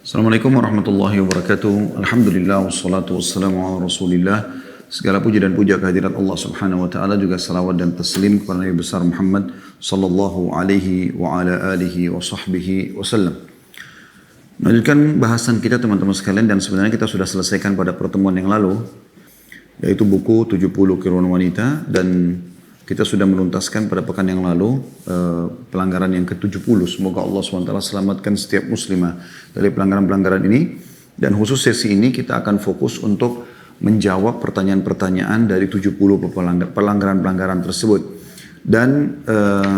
Assalamualaikum warahmatullahi wabarakatuh. Alhamdulillah wassalatu wassalamu ala Rasulillah. Segala puji dan puja kehadirat Allah Subhanahu wa taala, juga salawat dan taslim kepada Nabi besar Muhammad sallallahu alaihi wa ala alihi wa sahbihi wasallam. Melanjutkan bahasan kita teman-teman sekalian, dan sebenarnya kita sudah selesaikan pada pertemuan yang lalu, yaitu buku 70 Keilmuan Wanita, dan kita sudah menuntaskan pada pekan yang lalu pelanggaran yang ke-70. Semoga Allah SWT selamatkan setiap muslimah dari pelanggaran-pelanggaran ini. Dan khusus sesi ini kita akan fokus untuk menjawab pertanyaan-pertanyaan dari 70 pelanggaran-pelanggaran tersebut. Dan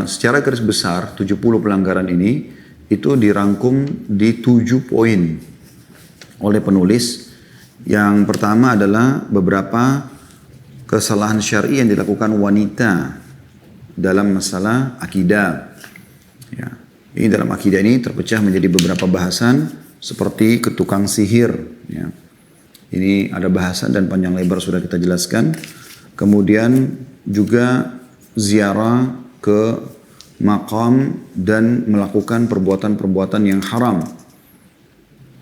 secara garis besar 70 pelanggaran ini itu dirangkum di 7 poin oleh penulis. Yang pertama adalah beberapa kesalahan syar'i yang dilakukan wanita dalam masalah akidah. Ya. Ini dalam akidah ini terpecah menjadi beberapa bahasan seperti ke tukang sihir. Ya. Ini ada bahasan dan panjang lebar sudah kita jelaskan. Kemudian juga ziarah ke makam dan melakukan perbuatan-perbuatan yang haram.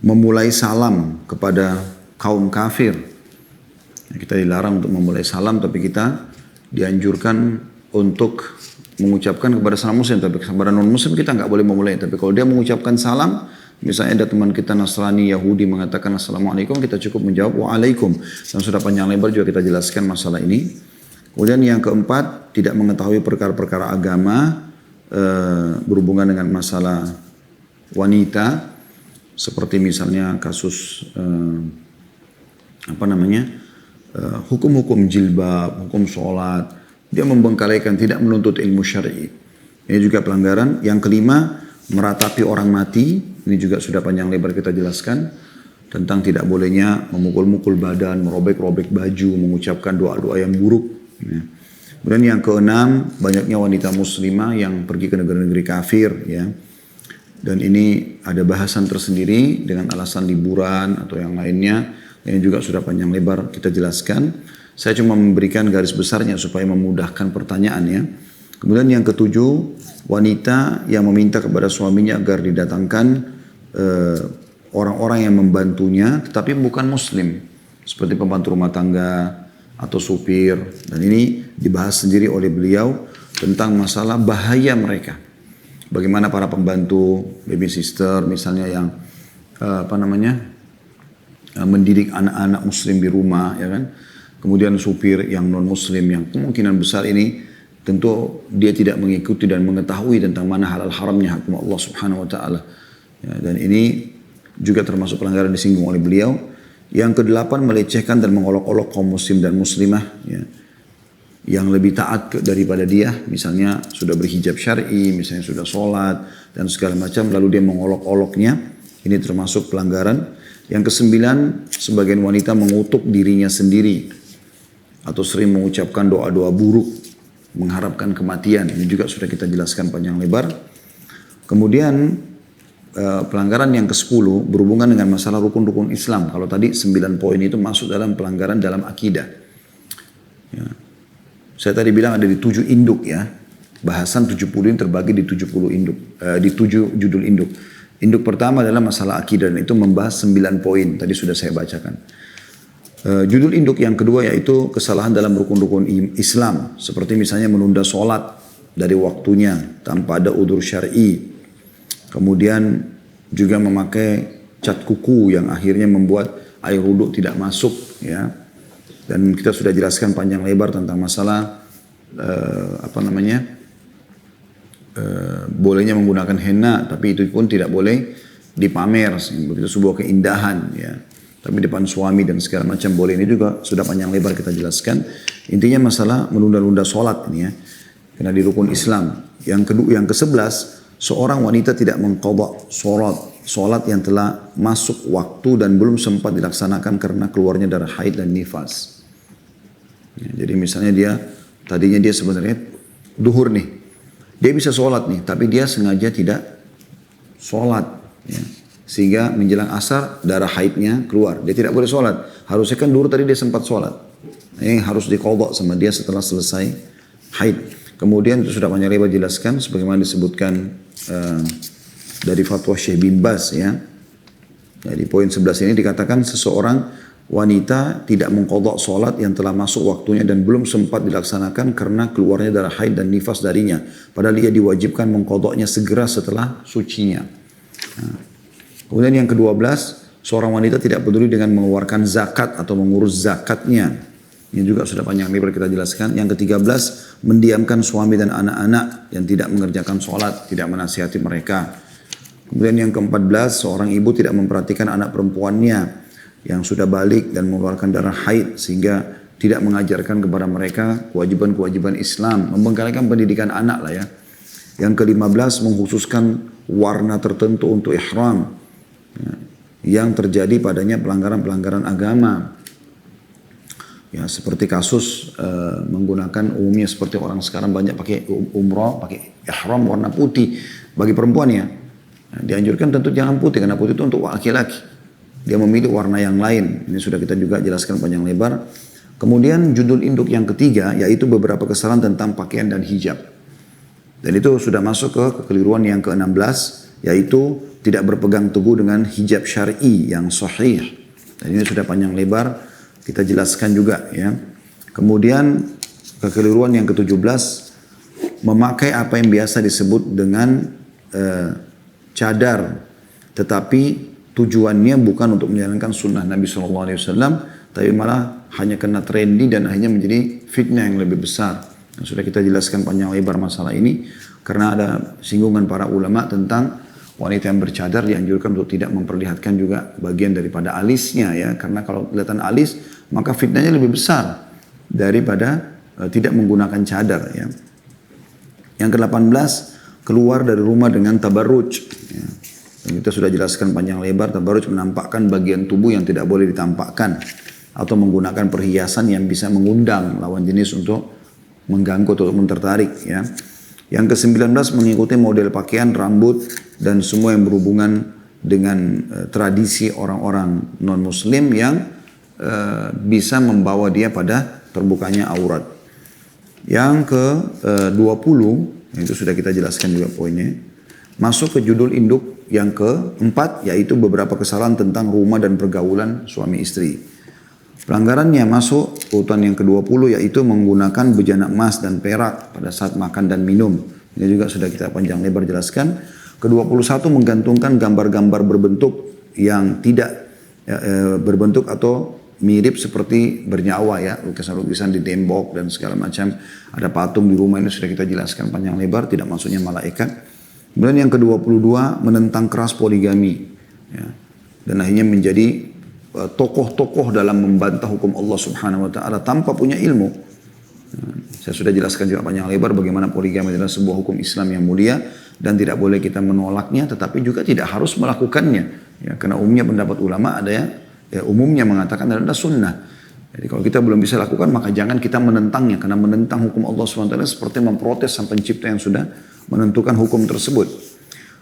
Memulai salam kepada kaum kafir. Kita dilarang untuk memulai salam, tapi kita dianjurkan untuk mengucapkan kepada salam muslim. Tapi kepada non muslim kita nggak boleh memulai. Tapi kalau dia mengucapkan salam, misalnya ada teman kita Nasrani, Yahudi mengatakan Assalamualaikum, kita cukup menjawab Waalaikum. Dan sudah panjang lebar juga kita jelaskan masalah ini. Kemudian yang keempat, tidak mengetahui perkara-perkara agama berhubungan dengan masalah wanita, seperti misalnya kasus hukum-hukum jilbab, hukum sholat. Dia membengkalaikan, tidak menuntut ilmu syar'i. Ini juga pelanggaran. Yang kelima, meratapi orang mati. Ini juga sudah panjang lebar kita jelaskan. Tentang tidak bolehnya memukul-mukul badan, merobek-robek baju, mengucapkan doa-doa yang buruk. Ya. Kemudian yang keenam, banyaknya wanita muslimah yang pergi ke negara-negeri kafir. Ya. Dan ini ada bahasan tersendiri dengan alasan liburan atau yang lainnya. Ini juga sudah panjang lebar kita jelaskan. Saya cuma memberikan garis besarnya supaya memudahkan pertanyaannya. Kemudian yang ketujuh, wanita yang meminta kepada suaminya agar didatangkan orang-orang yang membantunya tetapi bukan muslim. Seperti pembantu rumah tangga atau supir. Dan ini dibahas sendiri oleh beliau tentang masalah bahaya mereka. Bagaimana para pembantu, baby sister misalnya yang mendidik anak-anak muslim di rumah, ya kan. Kemudian supir yang non muslim yang kemungkinan besar ini tentu dia tidak mengikuti dan mengetahui tentang mana halal haramnya hukum Allah Subhanahu wa taala. Ya, dan ini juga termasuk pelanggaran disinggung oleh beliau. Yang kedelapan, melecehkan dan mengolok-olok kaum muslim dan muslimah, ya, yang lebih taat daripada dia, misalnya sudah berhijab syar'i, misalnya sudah sholat dan segala macam, lalu dia mengolok-oloknya. Ini termasuk pelanggaran. Yang kesembilan, sebagian wanita mengutuk dirinya sendiri atau sering mengucapkan doa-doa buruk, mengharapkan kematian. Ini juga sudah kita jelaskan panjang lebar. Kemudian pelanggaran yang ke-10 berhubungan dengan masalah rukun-rukun Islam. Kalau tadi 9 poin itu masuk dalam pelanggaran dalam akidah. Ya. Saya tadi bilang ada di 7 induk, ya. Bahasan 70 ini terbagi di 70 induk, di 7 judul induk. Induk pertama adalah masalah akidah, dan itu membahas 9 poin. Tadi sudah saya bacakan. Judul induk yang kedua yaitu kesalahan dalam rukun-rukun Islam. Seperti misalnya menunda sholat dari waktunya tanpa ada udzur syar'i. Kemudian juga memakai cat kuku yang akhirnya membuat air wudhu tidak masuk. Ya. Dan kita sudah jelaskan panjang lebar tentang masalah bolehnya menggunakan henna, tapi itu pun tidak boleh dipamer, begitu sebuah keindahan, ya. Tapi depan suami dan segala macam boleh. Ini juga sudah panjang lebar kita jelaskan. Intinya masalah menunda-nunda sholat ini, ya, karena di rukun Islam. Yang ke-11, seorang wanita tidak mengqadha sholat yang telah masuk waktu dan belum sempat dilaksanakan karena keluarnya darah haid dan nifas. Ya, jadi misalnya tadinya dia sebenarnya duhur nih. Dia bisa sholat nih, tapi dia sengaja tidak sholat. Ya. Sehingga menjelang asar darah haidnya keluar. Dia tidak boleh sholat. Harusnya kan dulu tadi dia sempat sholat. Ini harus diqadha sama dia setelah selesai haid. Kemudian itu sudah panjang lebar jelaskan sebagaimana disebutkan dari fatwa Syekh bin Baz, ya. Jadi poin 11 ini dikatakan seseorang wanita tidak mengqadha sholat yang telah masuk waktunya dan belum sempat dilaksanakan karena keluarnya darah haid dan nifas darinya. Padahal ia diwajibkan mengqadhanya segera setelah sucinya. Nah. Kemudian yang ke-12, seorang wanita tidak peduli dengan mengeluarkan zakat atau mengurus zakatnya. Ini juga sudah panjang lebar kita jelaskan. Yang ke-13, mendiamkan suami dan anak-anak yang tidak mengerjakan sholat, tidak menasihati mereka. Kemudian yang ke-14, seorang ibu tidak memperhatikan anak perempuannya yang sudah balik dan mengeluarkan darah haid sehingga tidak mengajarkan kepada mereka kewajiban-kewajiban Islam, membengkalikan pendidikan anak lah ya. Yang ke-15, mengkhususkan warna tertentu untuk ihram ya, yang terjadi padanya pelanggaran-pelanggaran agama. Ya, seperti kasus menggunakan umumnya seperti orang sekarang banyak pakai umroh, pakai ihram warna putih bagi perempuan ya. Nah, dianjurkan tentu jangan putih karena putih itu untuk laki-laki. Dia memilih warna yang lain. Ini sudah kita juga jelaskan panjang lebar. Kemudian judul induk yang ketiga yaitu beberapa kesalahan tentang pakaian dan hijab. Dan itu sudah masuk ke kekeliruan yang ke-16 yaitu tidak berpegang teguh dengan hijab syar'i yang sahih. Dan ini sudah panjang lebar kita jelaskan juga ya. Kemudian kekeliruan yang ke-17 memakai apa yang biasa disebut dengan cadar, tetapi tujuannya bukan untuk menjalankan sunnah Nabi SAW, tapi malah hanya kena trendy dan akhirnya menjadi fitnah yang lebih besar. Nah, sudah kita jelaskan panjang lebar masalah ini, karena ada singgungan para ulama tentang wanita yang bercadar dianjurkan untuk tidak memperlihatkan juga bagian daripada alisnya ya, karena kalau kelihatan alis maka fitnahnya lebih besar daripada tidak menggunakan cadar ya. Yang ke-18, keluar dari rumah dengan tabarruj ya. Dan kita sudah jelaskan panjang lebar, tabarruj menampakkan bagian tubuh yang tidak boleh ditampakkan atau menggunakan perhiasan yang bisa mengundang lawan jenis untuk mengganggu atau tertarik ya. Yang ke-19, mengikuti model pakaian, rambut dan semua yang berhubungan dengan tradisi orang-orang non-muslim yang bisa membawa dia pada terbukanya aurat. Yang ke-20, itu sudah kita jelaskan juga poinnya. Masuk ke judul induk yang ke-4 yaitu beberapa kesalahan tentang rumah dan pergaulan suami istri. Pelanggarannya masuk urutan yang ke-20 yaitu menggunakan bejana emas dan perak pada saat makan dan minum. Ini juga sudah kita panjang lebar jelaskan. Ke-21 menggantungkan gambar-gambar berbentuk yang tidak berbentuk atau mirip seperti bernyawa ya, lukisan-lukisan di tembok dan segala macam. Ada patung di rumah, ini sudah kita jelaskan panjang lebar, tidak maksudnya malaikat. Kemudian yang ke-22 menentang keras poligami ya. Dan akhirnya menjadi tokoh-tokoh dalam membantah hukum Allah Subhanahu wa taala tanpa punya ilmu. Saya sudah jelaskan juga panjang lebar bagaimana poligami adalah sebuah hukum Islam yang mulia dan tidak boleh kita menolaknya, tetapi juga tidak harus melakukannya ya, karena umumnya pendapat ulama ada ya umumnya mengatakan adalah sunnah. Jadi kalau kita belum bisa lakukan maka jangan kita menentangnya, karena menentang hukum Allah SWT seperti memprotes sang pencipta yang sudah menentukan hukum tersebut.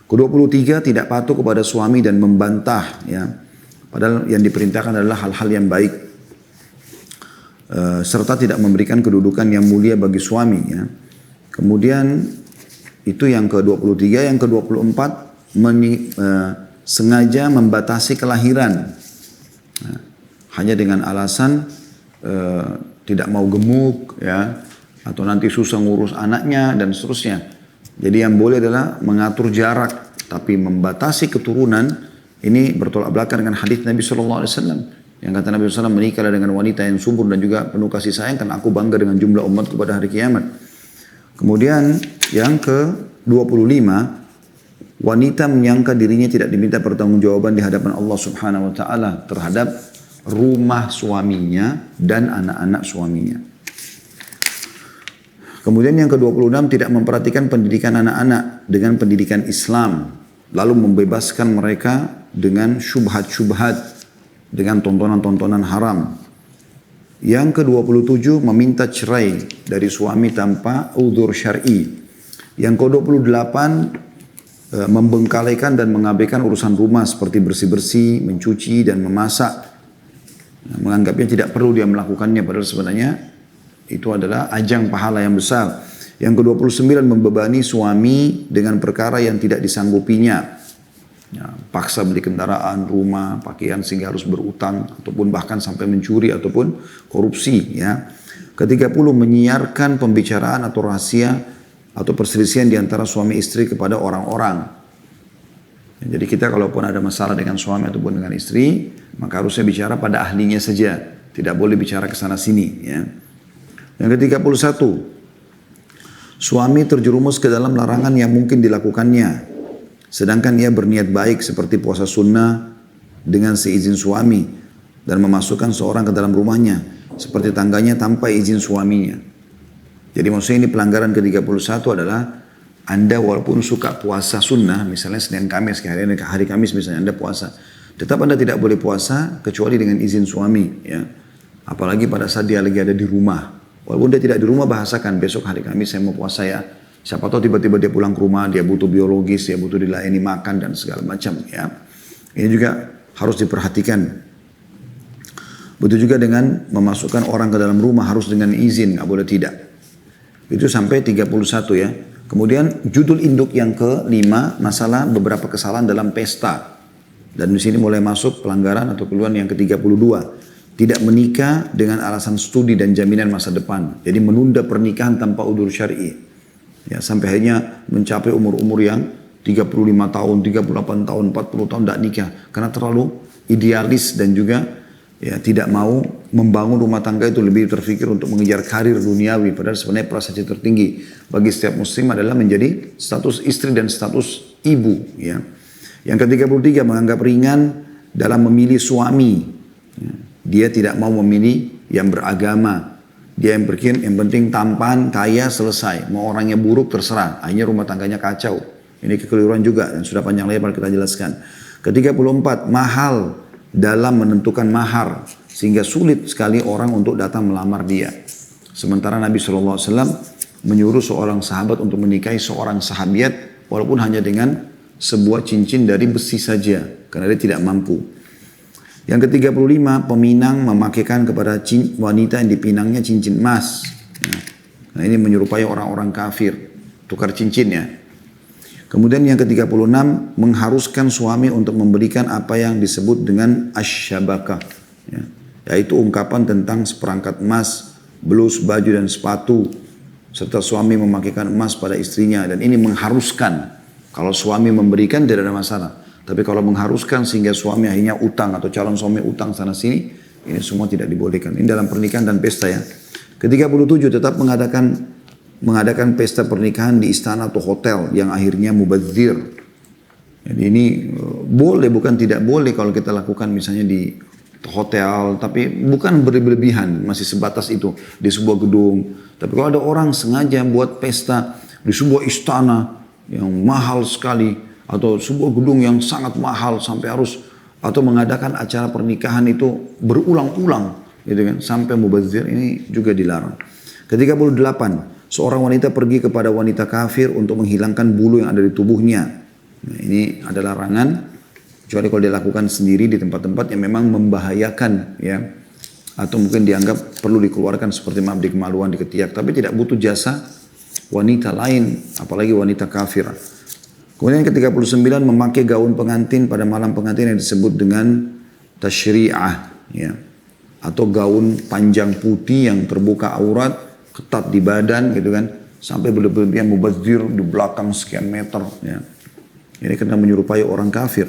Ke-23 tidak patuh kepada suami dan membantah ya. Padahal yang diperintahkan adalah hal-hal yang baik. Serta tidak memberikan kedudukan yang mulia bagi suami ya. Kemudian itu yang ke-23, yang ke-24 sengaja membatasi kelahiran. Nah, hanya dengan alasan tidak mau gemuk ya, atau nanti susah ngurus anaknya dan seterusnya. Jadi yang boleh adalah mengatur jarak, tapi membatasi keturunan ini bertolak belakang dengan hadis Nabi SAW. Yang kata Nabi SAW, menikahlah dengan wanita yang subur dan juga penuh kasih sayang, karena aku bangga dengan jumlah umatku pada hari kiamat. Kemudian yang ke-25, wanita menyangka dirinya tidak diminta pertanggungjawaban di hadapan Allah Subhanahu wa taala terhadap rumah suaminya dan anak-anak suaminya. Kemudian yang ke-26 tidak memperhatikan pendidikan anak-anak dengan pendidikan Islam, lalu membebaskan mereka dengan syubhat-syubhat, dengan tontonan-tontonan haram. Yang ke-27 meminta cerai dari suami tanpa uzur syar'i. Yang ke-28 membengkalikan dan mengabaikan urusan rumah seperti bersih-bersih, mencuci dan memasak. Menganggapnya tidak perlu dia melakukannya, padahal sebenarnya itu adalah ajang pahala yang besar. Yang ke-29 membebani suami dengan perkara yang tidak disanggupinya. Ya, paksa beli kendaraan, rumah, pakaian sehingga harus berutang ataupun bahkan sampai mencuri ataupun korupsi. Ya. Ke-30 menyiarkan pembicaraan atau rahasia atau perselisihan di antara suami istri kepada orang-orang. Ya, jadi kita kalaupun ada masalah dengan suami ataupun dengan istri, maka harusnya bicara pada ahlinya saja. Tidak boleh bicara ke sana sini. Ya. Yang ke-31, suami terjerumus ke dalam larangan yang mungkin dilakukannya. Sedangkan ia berniat baik seperti puasa sunnah dengan seizin suami dan memasukkan seorang ke dalam rumahnya seperti tangganya tanpa izin suaminya. Jadi maksudnya ini pelanggaran ke-31 adalah Anda walaupun suka puasa sunnah, misalnya Senin Kamis, hari Kamis misalnya Anda puasa, tetap Anda tidak boleh puasa kecuali dengan izin suami. Ya. Apalagi pada saat dia lagi ada di rumah. Walaupun dia tidak di rumah, bahasakan besok hari Kamis saya mau puasa ya. Siapa tahu tiba-tiba dia pulang ke rumah, dia butuh biologis, dia butuh dilayani makan dan segala macam. Ya. Ini juga harus diperhatikan. Begitu juga dengan memasukkan orang ke dalam rumah harus dengan izin, nggak boleh tidak. Itu sampai 31 ya. Kemudian judul induk yang kelima, masalah beberapa kesalahan dalam pesta. Dan di sini mulai masuk pelanggaran atau keluhan yang ke-32. Tidak menikah dengan alasan studi dan jaminan masa depan. Jadi menunda pernikahan tanpa udzur syar'i. Ya, sampai akhirnya mencapai umur-umur yang 35 tahun, 38 tahun, 40 tahun tidak nikah. Karena terlalu idealis dan juga ya, tidak mau membangun rumah tangga itu, lebih terfikir untuk mengejar karir duniawi. Padahal sebenarnya prestasi tertinggi bagi setiap muslim adalah menjadi status istri dan status ibu. Ya. Yang ke-33 menganggap ringan dalam memilih suami. Ya. Dia tidak mau memilih yang beragama. Dia yang berpikir yang penting tampan, kaya, selesai. Mau orangnya buruk terserah. Akhirnya rumah tangganya kacau. Ini kekeliruan juga dan sudah panjang lebar kita jelaskan. Ke-34 mahal dalam menentukan mahar. Sehingga sulit sekali orang untuk datang melamar dia. Sementara Nabi SAW menyuruh seorang sahabat untuk menikahi seorang sahabiat. Walaupun hanya dengan sebuah cincin dari besi saja. Karena dia tidak mampu. Yang ke-35, peminang memakaikan kepada wanita yang dipinangnya cincin emas. Nah ini menyerupai orang-orang kafir, tukar cincin ya. Kemudian yang ke-36, mengharuskan suami untuk memberikan apa yang disebut dengan asyabakah. Ya. Yaitu ungkapan tentang seperangkat emas, blus, baju dan sepatu. Serta suami memakaikan emas pada istrinya. Dan ini mengharuskan. Kalau suami memberikan tidak ada masalah. Tapi kalau mengharuskan sehingga suami akhirnya utang atau calon suami utang sana sini, ini semua tidak dibolehkan. Ini dalam pernikahan dan pesta ya. Ke-37 tetap mengadakan pesta pernikahan di istana atau hotel yang akhirnya mubadzir. Jadi ini boleh bukan tidak boleh kalau kita lakukan misalnya di hotel, tapi bukan berlebihan, masih sebatas itu di sebuah gedung. Tapi kalau ada orang sengaja buat pesta di sebuah istana yang mahal sekali, atau sebuah gedung yang sangat mahal sampai harus atau mengadakan acara pernikahan itu berulang-ulang gitu kan sampai mubazir, ini juga dilarang. Ke-38 seorang wanita pergi kepada wanita kafir untuk menghilangkan bulu yang ada di tubuhnya. Nah, ini adalah larangan kecuali kalau dilakukan sendiri di tempat-tempat yang memang membahayakan ya, atau mungkin dianggap perlu dikeluarkan seperti maaf di kemaluan, di ketiak, tapi tidak butuh jasa wanita lain apalagi wanita kafir. Kemudian ke-39 memakai gaun pengantin pada malam pengantin yang disebut dengan tasyri'ah ya. Atau gaun panjang putih yang terbuka aurat, ketat di badan gitu kan, sampai berlebihan mubazir di belakang sekian meter ya. Ini karena menyerupai orang kafir.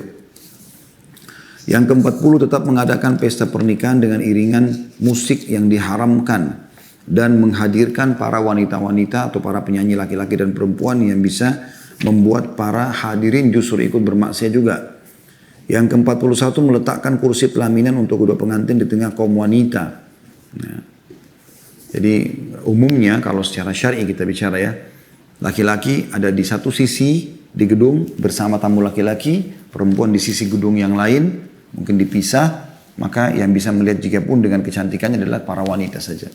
Yang ke-40 tetap mengadakan pesta pernikahan dengan iringan musik yang diharamkan dan menghadirkan para wanita-wanita atau para penyanyi laki-laki dan perempuan yang bisa membuat para hadirin justru ikut bermaksiat juga. Yang ke-41 meletakkan kursi pelaminan untuk kedua pengantin di tengah kaum wanita. Nah, jadi umumnya kalau secara syar'i kita bicara ya, laki-laki ada di satu sisi di gedung bersama tamu laki-laki, perempuan di sisi gedung yang lain, mungkin dipisah, maka yang bisa melihat jika pun dengan kecantikannya adalah para wanita saja.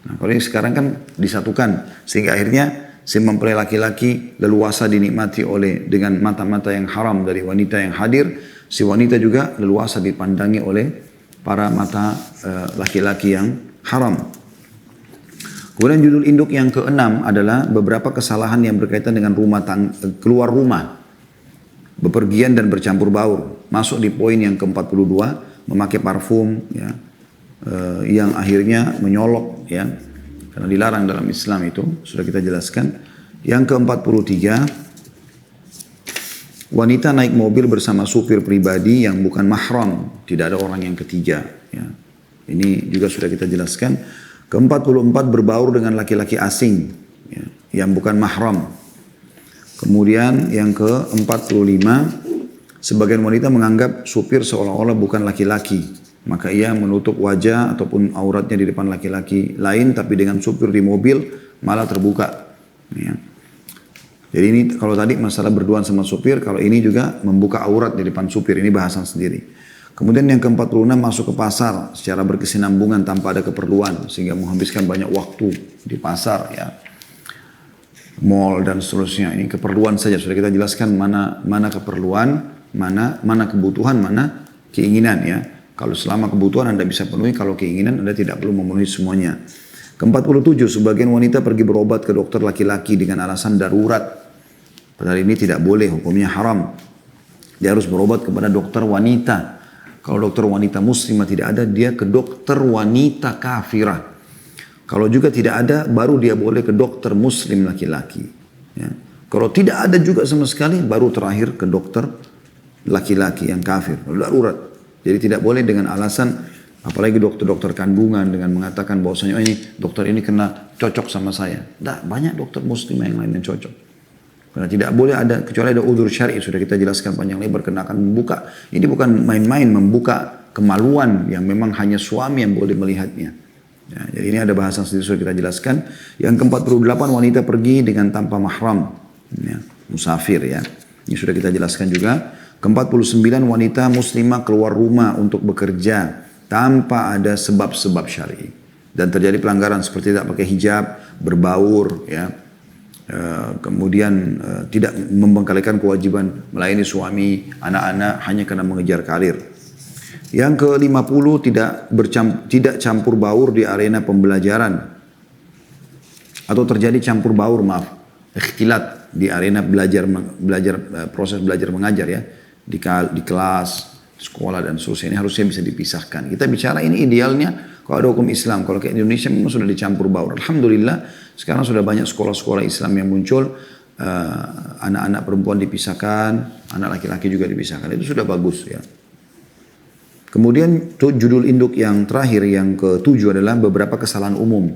Nah, kalau ini sekarang kan disatukan sehingga akhirnya si mempelai laki-laki leluasa dinikmati oleh dengan mata-mata yang haram dari wanita yang hadir, si wanita juga leluasa dipandangi oleh para mata laki-laki yang haram. Kemudian judul induk yang ke-6 adalah beberapa kesalahan yang berkaitan dengan keluar rumah. bepergian dan bercampur baur. Masuk di poin yang ke-42, memakai parfum ya, yang akhirnya menyolok ya, karena dilarang dalam Islam itu, sudah kita jelaskan. Yang ke-43, wanita naik mobil bersama supir pribadi yang bukan mahram, tidak ada orang yang ketiga ya. Ini juga sudah kita jelaskan. Ke-44, berbaur dengan laki-laki asing ya, yang bukan mahram. Kemudian yang ke-45, sebagian wanita menganggap supir seolah-olah bukan laki-laki. Maka ia menutup wajah ataupun auratnya di depan laki-laki lain, tapi dengan supir di mobil malah terbuka. Ya. Jadi ini kalau tadi masalah berduaan sama supir, kalau ini juga membuka aurat di depan supir, ini bahasan sendiri. Kemudian yang ke-46, masuk ke pasar secara berkesinambungan tanpa ada keperluan, sehingga menghabiskan banyak waktu di pasar ya. Mall dan seterusnya, ini keperluan saja, sudah kita jelaskan mana keperluan, mana kebutuhan, mana keinginan ya. Kalau selama kebutuhan Anda bisa penuhi, kalau keinginan Anda tidak perlu memenuhi semuanya. Ke-47, sebagian wanita pergi berobat ke dokter laki-laki dengan alasan darurat. Padahal ini tidak boleh, hukumnya haram. Dia harus berobat kepada dokter wanita. Kalau dokter wanita muslimah tidak ada, dia ke dokter wanita kafirah. Kalau juga tidak ada, baru dia boleh ke dokter muslim laki-laki. Ya. Kalau tidak ada juga sama sekali, baru terakhir ke dokter laki-laki yang kafir, darurat. Jadi tidak boleh dengan alasan, apalagi dokter-dokter kandungan dengan mengatakan bahwasanya ini dokter ini kena cocok sama saya. Tidak, banyak dokter muslim yang lain yang cocok. Karena tidak boleh ada, kecuali ada udzur syar'i, sudah kita jelaskan panjang lebar, kena akan membuka. Ini bukan main-main membuka kemaluan yang memang hanya suami yang boleh melihatnya. Ya, jadi ini ada bahasan sendiri sudah kita jelaskan. Yang ke-48, wanita pergi dengan tanpa mahram, ya, musafir ya. Ini sudah kita jelaskan juga. Ke-49, wanita muslimah keluar rumah untuk bekerja tanpa ada sebab-sebab syar'i dan terjadi pelanggaran seperti tidak pakai hijab, berbaur, ya, kemudian tidak membengkalikan kewajiban melayani suami, anak-anak hanya karena mengejar karir. Yang ke-50, tidak campur baur di arena pembelajaran atau terjadi campur baur, ikhtilat di arena belajar proses belajar mengajar ya. Di kelas, sekolah dan seterusnya, ini harusnya bisa dipisahkan. Kita bicara ini idealnya kalau ada hukum Islam. Kalau ke Indonesia memang sudah dicampur baur. Alhamdulillah sekarang sudah banyak sekolah-sekolah Islam yang muncul. Anak-anak perempuan dipisahkan, anak laki-laki juga dipisahkan. Itu sudah bagus ya. Kemudian judul induk yang terakhir, yang ke-7 adalah beberapa kesalahan umum.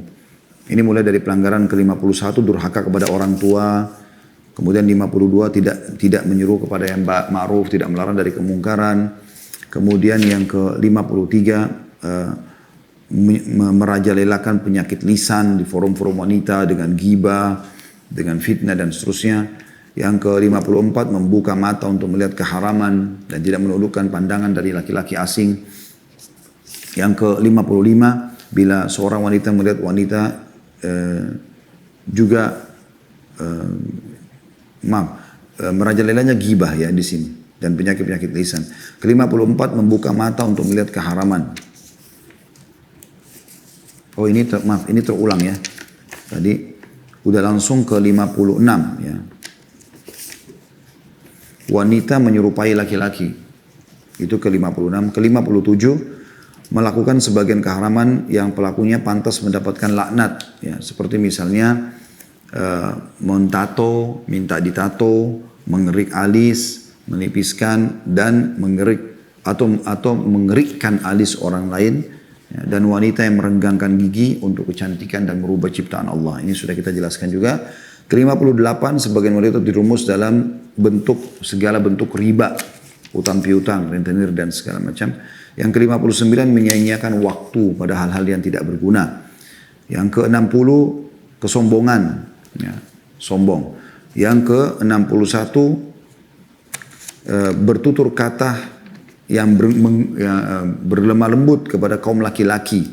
Ini mulai dari pelanggaran ke-51, durhaka kepada orang tua. Kemudian 52, tidak menyuruh kepada yang ma'ruf, tidak melarang dari kemungkaran. Kemudian yang ke-53, merajalelakan penyakit lisan di forum-forum wanita dengan ghibah, dengan fitnah dan seterusnya. Yang ke-54, membuka mata untuk melihat keharaman dan tidak menundukkan pandangan dari laki-laki asing. Yang ke-55, bila seorang wanita melihat wanita merajalelanya ghibah ya di sini dan penyakit-penyakit lisan. Ke-54, membuka mata untuk melihat keharaman. Oh ini ini terulang ya. Tadi udah langsung ke-56 ya. Wanita menyerupai laki-laki. Itu ke-56. Ke-57, melakukan sebagian keharaman yang pelakunya pantas mendapatkan laknat ya, seperti misalnya mentato, minta ditato, mengerik alis, menipiskan dan mengerik atau mengerikkan alis orang lain ya, dan wanita yang merenggangkan gigi untuk kecantikan dan merubah ciptaan Allah. Ini sudah kita jelaskan juga. Ke-58, sebagian wanita dirumus dalam segala bentuk riba, utang piutang, rentenir dan segala macam. Yang ke-59, menyia-nyiakan waktu pada hal-hal yang tidak berguna. Yang ke-60, kesombongan, ya, sombong. Yang ke-61, bertutur kata yang berlemah lembut kepada kaum laki-laki.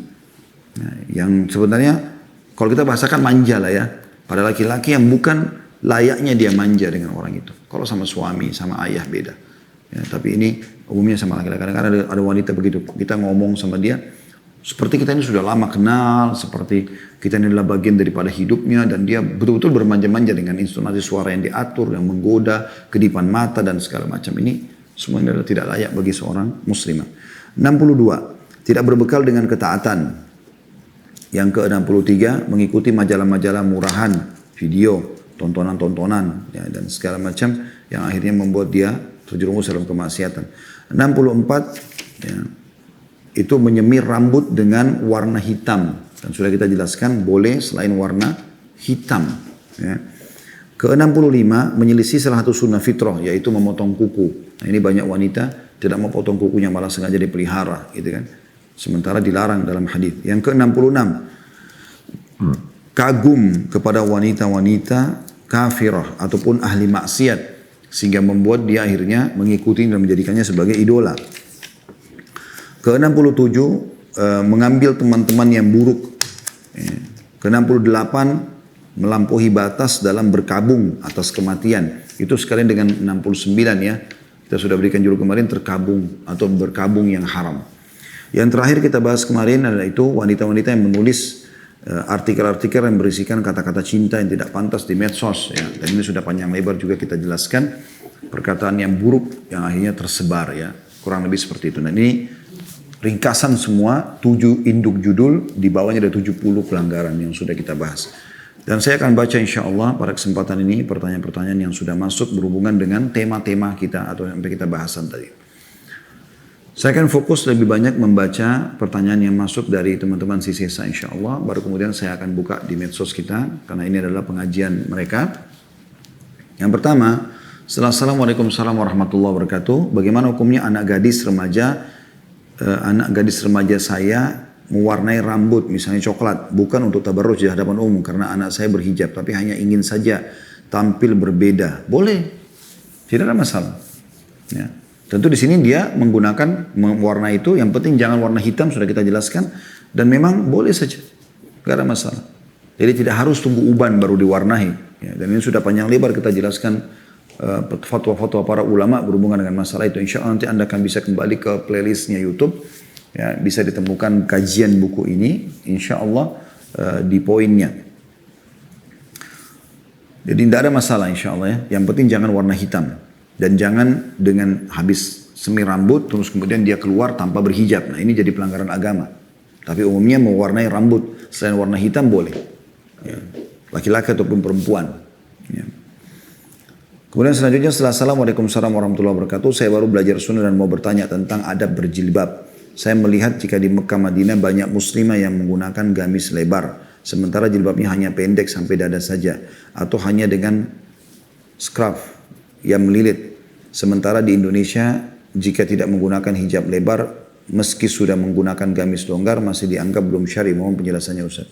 Ya, yang sebenarnya kalau kita bahasakan manja lah ya. Pada laki-laki yang bukan layaknya dia manja dengan orang itu. Kalau sama suami, sama ayah beda. Ya, tapi ini umumnya sama laki-laki. Kadang-kadang ada wanita begitu. Kita ngomong sama dia, Seperti kita ini sudah lama kenal, seperti kita ini adalah bagian daripada hidupnya, dan dia betul-betul bermanja-manja dengan intonasi suara yang diatur, yang menggoda, kedipan mata dan segala macam ini. Semuanya adalah tidak layak bagi seorang muslimah. 62. Tidak berbekal dengan ketaatan. Yang ke-63, mengikuti majalah-majalah murahan, video, tontonan-tontonan, ya, dan segala macam yang akhirnya membuat dia terjerumus dalam kemaksiatan. 64, ya, itu menyemir rambut dengan warna hitam. Dan sudah kita jelaskan boleh selain warna hitam. Ya. Ke-65, menyelisih salah satu sunnah fitrah, yaitu memotong kuku. Nah, ini banyak wanita tidak mau potong kukunya, malah sengaja dipelihara, gitu kan. Sementara dilarang dalam hadis. Yang ke-66, kagum kepada wanita-wanita kafirah ataupun ahli maksiat, sehingga membuat dia akhirnya mengikuti dan menjadikannya sebagai idola. Ke-67, mengambil teman-teman yang buruk. Ke-68, melampaui batas dalam berkabung atas kematian. Itu sekalian dengan 69 ya. Kita sudah berikan judul kemarin, terkabung atau berkabung yang haram. Yang terakhir kita bahas kemarin adalah itu wanita-wanita yang menulis artikel-artikel yang berisikan kata-kata cinta yang tidak pantas di medsos. Ya. Dan ini sudah panjang lebar juga kita jelaskan. Perkataan yang buruk yang akhirnya tersebar ya. Kurang lebih seperti itu. Nah ini ringkasan semua 7 induk judul, di bawahnya ada 70 pelanggaran yang sudah kita bahas. Dan saya akan baca insya Allah pada kesempatan ini pertanyaan-pertanyaan yang sudah masuk berhubungan dengan tema-tema kita atau sampai kita bahasan tadi. Saya akan fokus lebih banyak membaca pertanyaan yang masuk dari teman-teman CCSA insya Allah. Baru kemudian saya akan buka di medsos kita karena ini adalah pengajian mereka. Yang pertama, Assalamualaikum warahmatullahi wabarakatuh. Bagaimana hukumnya anak gadis remaja saya mewarnai rambut misalnya coklat, bukan untuk tabarruj di hadapan umum karena anak saya berhijab, tapi hanya ingin saja tampil berbeda. Boleh, tidak ada masalah. Ya. Tentu di sini dia menggunakan warna itu, yang penting jangan warna hitam, sudah kita jelaskan, dan memang boleh saja, tidak ada masalah. Jadi tidak harus tunggu uban baru diwarnai. Ya. Dan ini sudah panjang lebar kita jelaskan fatwa-fatwa para ulama berhubungan dengan masalah itu. Insya Allah nanti Anda akan bisa kembali ke playlistnya YouTube. Ya, bisa ditemukan kajian buku ini, insya Allah di poinnya. Jadi tidak ada masalah insya Allah ya. Yang penting jangan warna hitam. Dan jangan dengan habis semir rambut, terus kemudian dia keluar tanpa berhijab. Nah ini jadi pelanggaran agama. Tapi umumnya mewarnai rambut selain warna hitam boleh. Ya. Laki-laki ataupun perempuan. Ya. Kemudian selanjutnya setelah Assalamualaikum warahmatullahi wabarakatuh, saya baru belajar sunnah dan mau bertanya tentang adab berjilbab. Saya melihat jika di Mekah Madinah banyak muslimah yang menggunakan gamis lebar. Sementara jilbabnya hanya pendek sampai dada saja. Atau hanya dengan scarf yang melilit. Sementara di Indonesia jika tidak menggunakan hijab lebar, meski sudah menggunakan gamis longgar masih dianggap belum syar'i. Mohon penjelasannya Ustaz.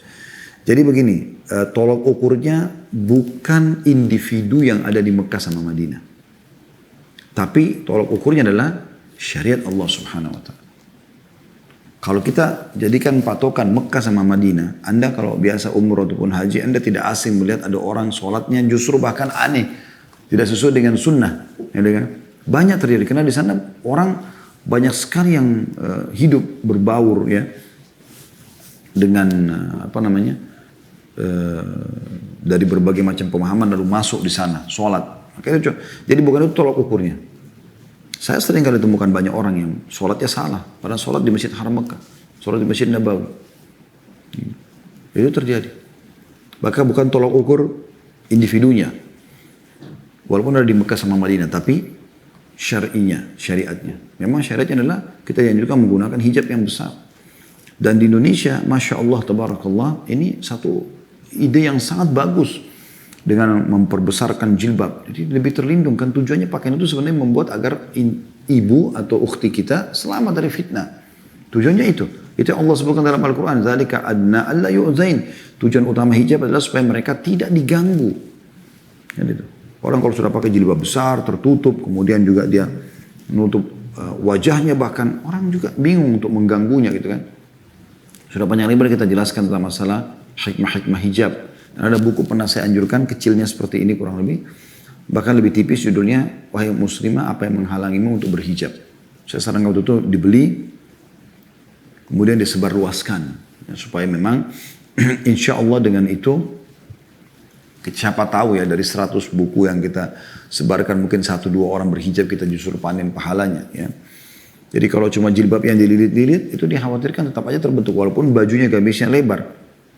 Jadi begini, tolok ukurnya bukan individu yang ada di Mekah sama Madinah. Tapi tolok ukurnya adalah syariat Allah Subhanahu wa Ta'ala. Kalau kita jadikan patokan Mekah sama Madinah, Anda kalau biasa umroh ataupun haji, Anda tidak asing melihat ada orang sholatnya justru bahkan aneh. Tidak sesuai dengan sunnah. Ya, banyak terjadi, karena di sana orang banyak sekali yang hidup berbaur ya dengan dari berbagai macam pemahaman lalu masuk di sana, sholat. Jadi bukan itu tolak ukurnya. Saya sering kali temukan banyak orang yang sholatnya salah. Padahal sholat di Masjid Haram Mekah. Sholat di Masjid Nabawi. Itu terjadi. Maka bukan tolak ukur individunya. Walaupun ada di Mekah sama Madinah. Tapi syariatnya. Memang syariatnya adalah kita dianjurkan menggunakan hijab yang besar. Dan di Indonesia, Masya Allah, Tabarakallah, ini satu ide yang sangat bagus. Dengan memperbesarkan jilbab. Jadi lebih terlindung kan, tujuannya pakaian itu sebenarnya membuat agar ibu atau ukhti kita selamat dari fitnah. Tujuannya itu. Itu yang Allah sebutkan dalam Al-Quran. Dzalika adna alla yu'zain. Tujuan utama hijab adalah supaya mereka tidak diganggu. Ya, gitu. Orang kalau sudah pakai jilbab besar, tertutup, kemudian juga dia menutup wajahnya, bahkan orang juga bingung untuk mengganggunya gitu kan. Sudah panjang lebar kita jelaskan tentang masalah hikmah-hikmah hijab. Dan ada buku pernah saya anjurkan, kecilnya seperti ini kurang lebih. Bahkan lebih tipis judulnya, wahai muslimah apa yang menghalangimu untuk berhijab. Saya sarankan waktu itu dibeli. kemudian disebarluaskan. Ya, supaya memang insya Allah dengan itu, siapa tahu ya dari 100 buku yang kita sebarkan mungkin 1-2 orang berhijab kita justru panen pahalanya ya. Jadi kalau cuma jilbab yang dililit-lilit itu dikhawatirkan tetap aja terbentuk walaupun bajunya gamisnya lebar.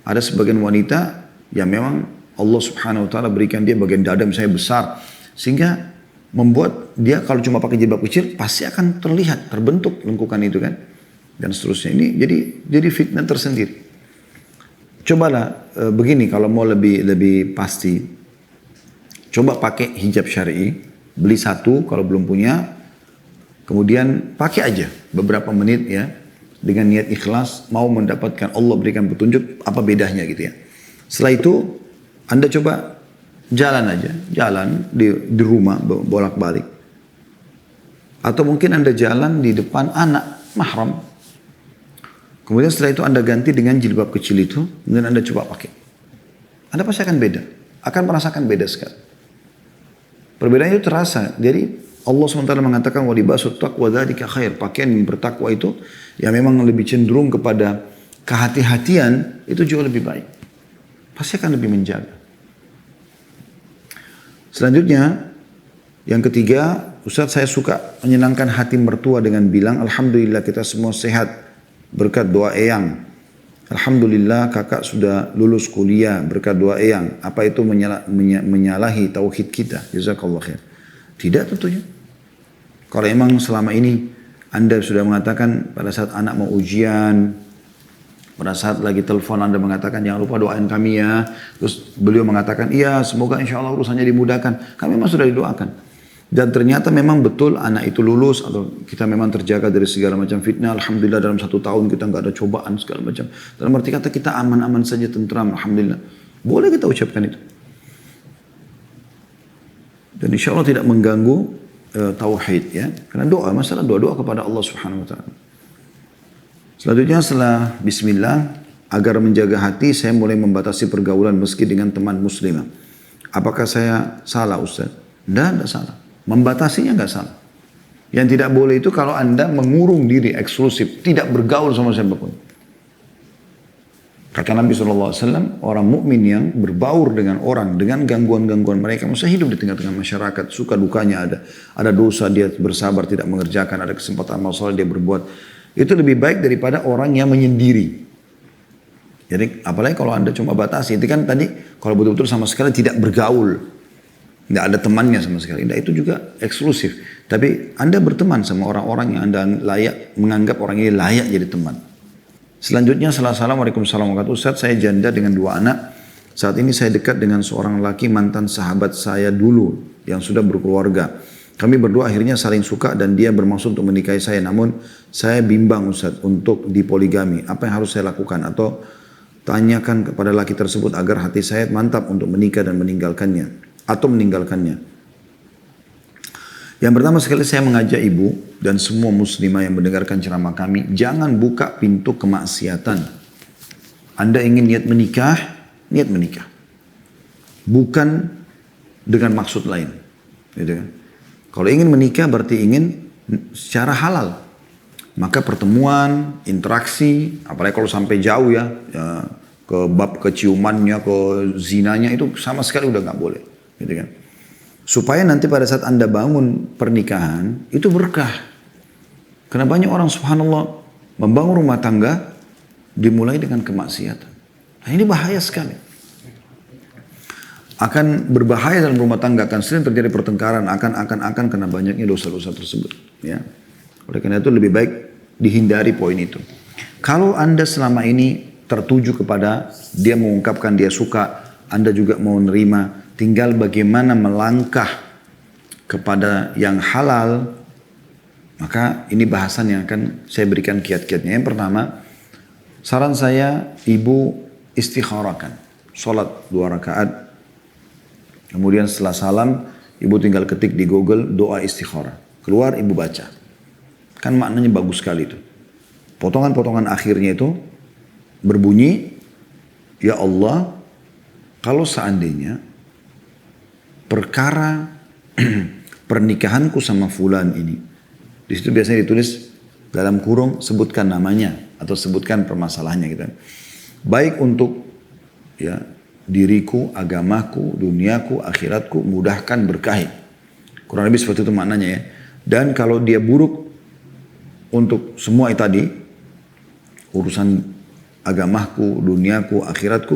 Ada sebagian wanita yang memang Allah Subhanahu wa taala berikan dia bagian dada misalnya besar sehingga membuat dia kalau cuma pakai jilbab kecil pasti akan terlihat terbentuk lengkukan itu kan dan seterusnya. Ini jadi fitnah tersendiri. Cobalah begini kalau mau lebih pasti. Coba pakai hijab syar'i, beli satu kalau belum punya. Kemudian pakai aja beberapa menit ya dengan niat ikhlas mau mendapatkan Allah berikan petunjuk apa bedanya gitu ya. Setelah itu Anda coba jalan aja, jalan di rumah bolak-balik. Atau mungkin Anda jalan di depan anak mahram. Kemudian setelah itu Anda ganti dengan jilbab kecil itu, kemudian Anda coba pakai. Anda pasti akan beda, akan merasakan beda sekali. Perbedaannya itu terasa. Jadi Allah SWT mengatakan wa libasut taqwa dzalika khair. Pakaian yang bertakwa itu yang memang lebih cenderung kepada kehati-hatian itu jauh lebih baik. Pasti akan lebih menjaga. Selanjutnya yang ketiga, Ustaz saya suka menyenangkan hati mertua dengan bilang alhamdulillah kita semua sehat berkat doa eyang. Alhamdulillah kakak sudah lulus kuliah berkat doa eyang. Apa itu menyalahi tauhid kita? Jazakallah khair. Tidak tentunya. Kalau emang selama ini Anda sudah mengatakan pada saat anak mau ujian, pada saat lagi telepon Anda mengatakan jangan lupa doain kami ya. Terus beliau mengatakan iya semoga insya Allah urusannya dimudahkan. Kami memang sudah didoakan. Dan ternyata memang betul anak itu lulus atau kita memang terjaga dari segala macam fitnah. Alhamdulillah dalam 1 tahun kita nggak ada cobaan segala macam. Dalam arti kata kita aman-aman saja tentram. Alhamdulillah. Boleh kita ucapkan itu. Dan insya Allah tidak mengganggu tauhid ya. Karena doa, masalah doa kepada Allah Subhanahu wa taala. Selanjutnya setelah bismillah, agar menjaga hati saya mulai membatasi pergaulan meski dengan teman muslimah. Apakah saya salah Ustaz? Tidak salah. Membatasinya enggak salah. Yang tidak boleh itu kalau Anda mengurung diri eksklusif, tidak bergaul sama siapapun. Kata Nabi SAW, orang mukmin yang berbaur dengan orang, dengan gangguan-gangguan mereka, masa hidup di tengah-tengah masyarakat, suka dukanya ada. Ada dosa dia bersabar tidak mengerjakan, ada kesempatan masalah dia berbuat. Itu lebih baik daripada orang yang menyendiri. Jadi apalagi kalau Anda cuma batasi, itu kan tadi kalau betul-betul sama sekali tidak bergaul. Tidak ada temannya sama sekali. Nah, itu juga eksklusif. Tapi Anda berteman sama orang-orang yang Anda layak, menganggap orang ini layak jadi teman. Selanjutnya, Assalamualaikum warahmatullahi wabarakatuh. Ustaz, saya janda dengan 2 anak. Saat ini saya dekat dengan seorang laki mantan sahabat saya dulu yang sudah berkeluarga. Kami berdua akhirnya saling suka dan dia bermaksud untuk menikahi saya. Namun saya bimbang Ustaz untuk dipoligami. Apa yang harus saya lakukan? Atau tanyakan kepada laki tersebut agar hati saya mantap untuk menikah dan meninggalkannya. Atau meninggalkannya. Yang pertama sekali saya mengajak ibu dan semua muslimah yang mendengarkan ceramah kami, jangan buka pintu kemaksiatan. Anda ingin niat menikah, niat menikah. Bukan dengan maksud lain. Gitu kan? Kalau ingin menikah berarti ingin secara halal. Maka pertemuan, interaksi, apalagi kalau sampai jauh ya ke bab keciumannya, ke zinanya itu sama sekali udah nggak boleh. Gitu kan? Supaya nanti pada saat Anda bangun pernikahan, itu berkah. Karena banyak orang subhanallah membangun rumah tangga dimulai dengan kemaksiatan. Nah ini bahaya sekali. Akan berbahaya dalam rumah tangga, akan sering terjadi pertengkaran, akan karena banyaknya dosa-dosa tersebut. Ya. Oleh karena itu lebih baik dihindari poin itu. Kalau Anda selama ini tertuju kepada dia mengungkapkan dia suka, Anda juga mau menerima, tinggal bagaimana melangkah kepada yang halal, maka ini bahasan yang akan saya berikan kiat-kiatnya. Yang pertama, saran saya ibu istikharahkan. Salat 2 rakaat, kemudian setelah salam, ibu tinggal ketik di Google doa istikharah. Keluar ibu baca. Kan maknanya bagus sekali itu. Potongan-potongan akhirnya itu berbunyi, ya Allah, kalau seandainya perkara pernikahanku sama fulan ini, di situ biasanya ditulis dalam kurung sebutkan namanya atau sebutkan permasalahannya gitu. Baik untuk ya diriku, agamaku, duniaku, akhiratku, mudahkan, berkahi. Kurang lebih seperti itu maknanya ya. Dan kalau dia buruk untuk semua itu tadi, urusan agamaku, duniaku, akhiratku,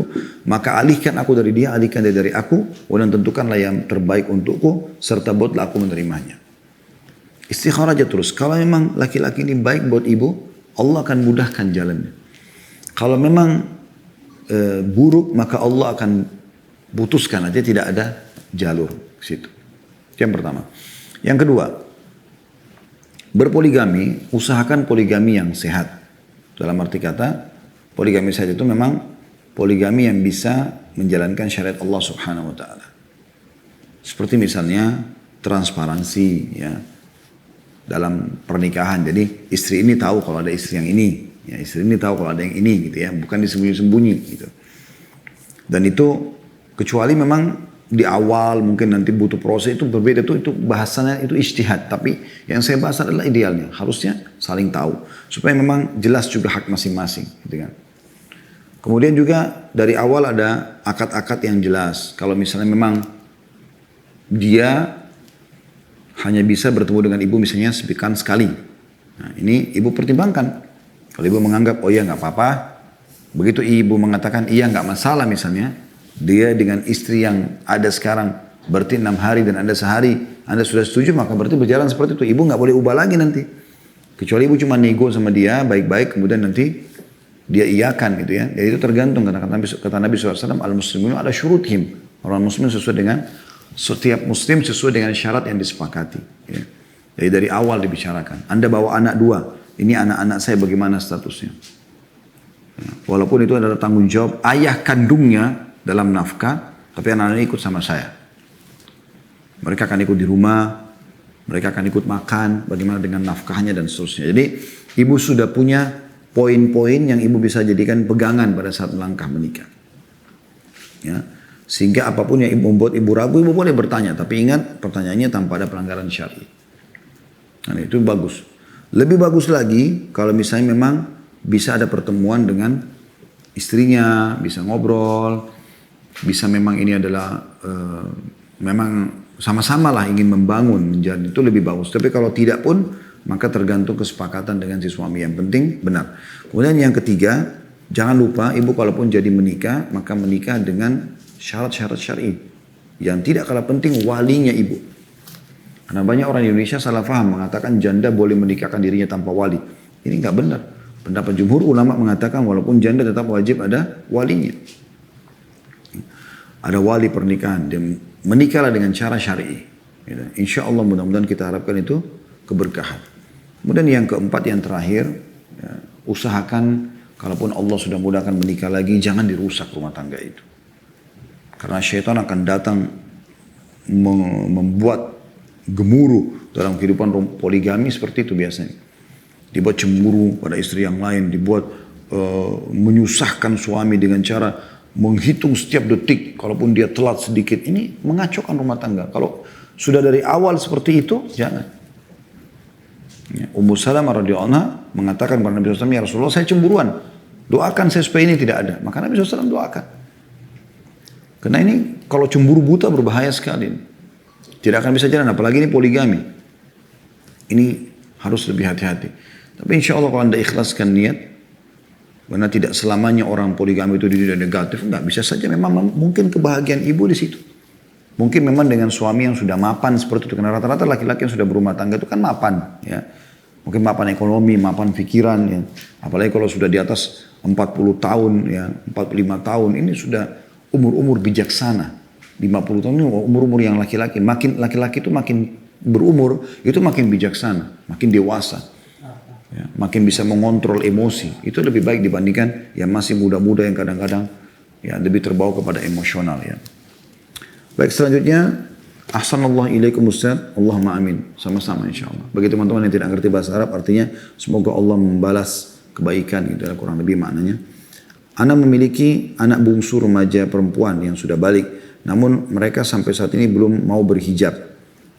maka alihkan aku dari dia, alihkan dia dari aku, dan tentukanlah yang terbaik untukku, serta buatlah aku menerimanya. Istikharah aja terus. Kalau memang laki-laki ini baik buat ibu, Allah akan mudahkan jalannya. Kalau memang buruk, maka Allah akan putuskan aja, tidak ada jalur ke situ. Yang pertama. Yang kedua, berpoligami, usahakan poligami yang sehat. Dalam arti kata, poligami sehat itu memang poligami yang bisa menjalankan syariat Allah Subhanahu wa taala. Seperti misalnya transparansi ya dalam pernikahan. Jadi istri ini tahu kalau ada istri yang ini, ya istri ini tahu kalau ada yang ini gitu ya, bukan disembunyi-sembunyi gitu. Dan itu kecuali memang di awal mungkin nanti butuh proses, itu berbeda, itu bahasanya itu ijtihad, tapi yang saya bahas adalah idealnya harusnya saling tahu supaya memang jelas juga hak masing-masing gitu kan. Kemudian juga dari awal ada akad-akad yang jelas. Kalau misalnya memang dia hanya bisa bertemu dengan ibu misalnya sepekan sekali, nah ini ibu pertimbangkan. Kalau ibu menganggap oh iya nggak apa-apa, begitu ibu mengatakan iya nggak masalah misalnya, dia dengan istri yang ada sekarang berarti 6 hari dan Anda sehari, Anda sudah setuju, maka berarti berjalan seperti itu. Ibu nggak boleh ubah lagi nanti. Kecuali ibu cuma nego sama dia baik-baik, kemudian nanti dia iyakan gitu ya. Jadi itu tergantung, karena kata Nabi SAW, al-muslimin ada syuruthim. Orang muslim sesuai dengan, setiap muslim sesuai dengan syarat yang disepakati. Ya. Jadi dari awal dibicarakan. Anda bawa anak 2, ini anak-anak saya bagaimana statusnya. Ya. Walaupun itu adalah tanggung jawab ayah kandungnya dalam nafkah, tapi anak-anak ikut sama saya. Mereka akan ikut di rumah, mereka akan ikut makan, bagaimana dengan nafkahnya dan seterusnya. Jadi ibu sudah punya poin-poin yang ibu bisa jadikan pegangan pada saat melangkah menikah. Ya. Sehingga apapun yang ibu membuat ibu ragu, ibu boleh bertanya. Tapi ingat pertanyaannya tanpa ada pelanggaran syar'i. Nah, itu bagus. Lebih bagus lagi kalau misalnya memang bisa ada pertemuan dengan istrinya, bisa ngobrol, bisa memang ini adalah memang sama-sama lah ingin membangun menjadi, itu lebih bagus. Tapi kalau tidak pun maka tergantung kesepakatan dengan si suami, yang penting benar. Kemudian yang ketiga, jangan lupa ibu kalaupun jadi menikah, maka menikah dengan syarat-syarat syar'i. Yang tidak kalah penting walinya ibu. Karena banyak orang di Indonesia salah faham mengatakan janda boleh menikahkan dirinya tanpa wali. Ini nggak benar. Pendapat jumhur ulama mengatakan walaupun janda tetap wajib ada walinya. Ada wali pernikahan, dan menikahlah dengan cara syar'i. Insya Allah mudah-mudahan kita harapkan itu keberkahan. Kemudian yang keempat, yang terakhir, ya, usahakan kalaupun Allah sudah mudahkan menikah lagi, jangan dirusak rumah tangga itu. Karena syaitan akan datang membuat gemuruh dalam kehidupan poligami seperti itu biasanya. Dibuat cemburu pada istri yang lain, dibuat menyusahkan suami dengan cara menghitung setiap detik, kalaupun dia telat sedikit, ini mengacaukan rumah tangga. Kalau sudah dari awal seperti itu, jangan. Ya, Ummu Salamah radhiyallahu anha mengatakan kepada Nabi SAW, ya Rasulullah saya cemburuan, doakan saya supaya ini tidak ada. Maka Nabi SAW doakan. Karena ini kalau cemburu buta berbahaya sekali. Tidak akan bisa jalan, apalagi ini poligami. Ini harus lebih hati-hati. Tapi insya Allah kalau Anda ikhlaskan niat, karena tidak selamanya orang poligami itu tidak negatif, enggak, bisa saja memang mungkin kebahagiaan ibu di situ. Mungkin memang dengan suami yang sudah mapan seperti itu, karena rata-rata laki-laki yang sudah berumah tangga itu kan mapan, ya. Mungkin mapan ekonomi, mapan pikiran, ya. Apalagi kalau sudah di atas 40 tahun, ya, 45 tahun, ini sudah umur-umur bijaksana. 50 tahun ini umur-umur yang laki-laki. Makin laki-laki itu makin berumur, itu makin bijaksana, makin dewasa. Ya, makin bisa mengontrol emosi. Itu lebih baik dibandingkan yang masih muda-muda yang kadang-kadang ya lebih terbawa kepada emosional ya. Baik, selanjutnya ahsanallahu ilaikum Ustaz, Allahumma amin. Sama-sama insyaallah. Bagi teman-teman yang tidak ngerti bahasa Arab, artinya semoga Allah membalas kebaikan, gitu kurang lebih maknanya. Ana memiliki anak bungsu remaja perempuan yang sudah balik, namun mereka sampai saat ini belum mau berhijab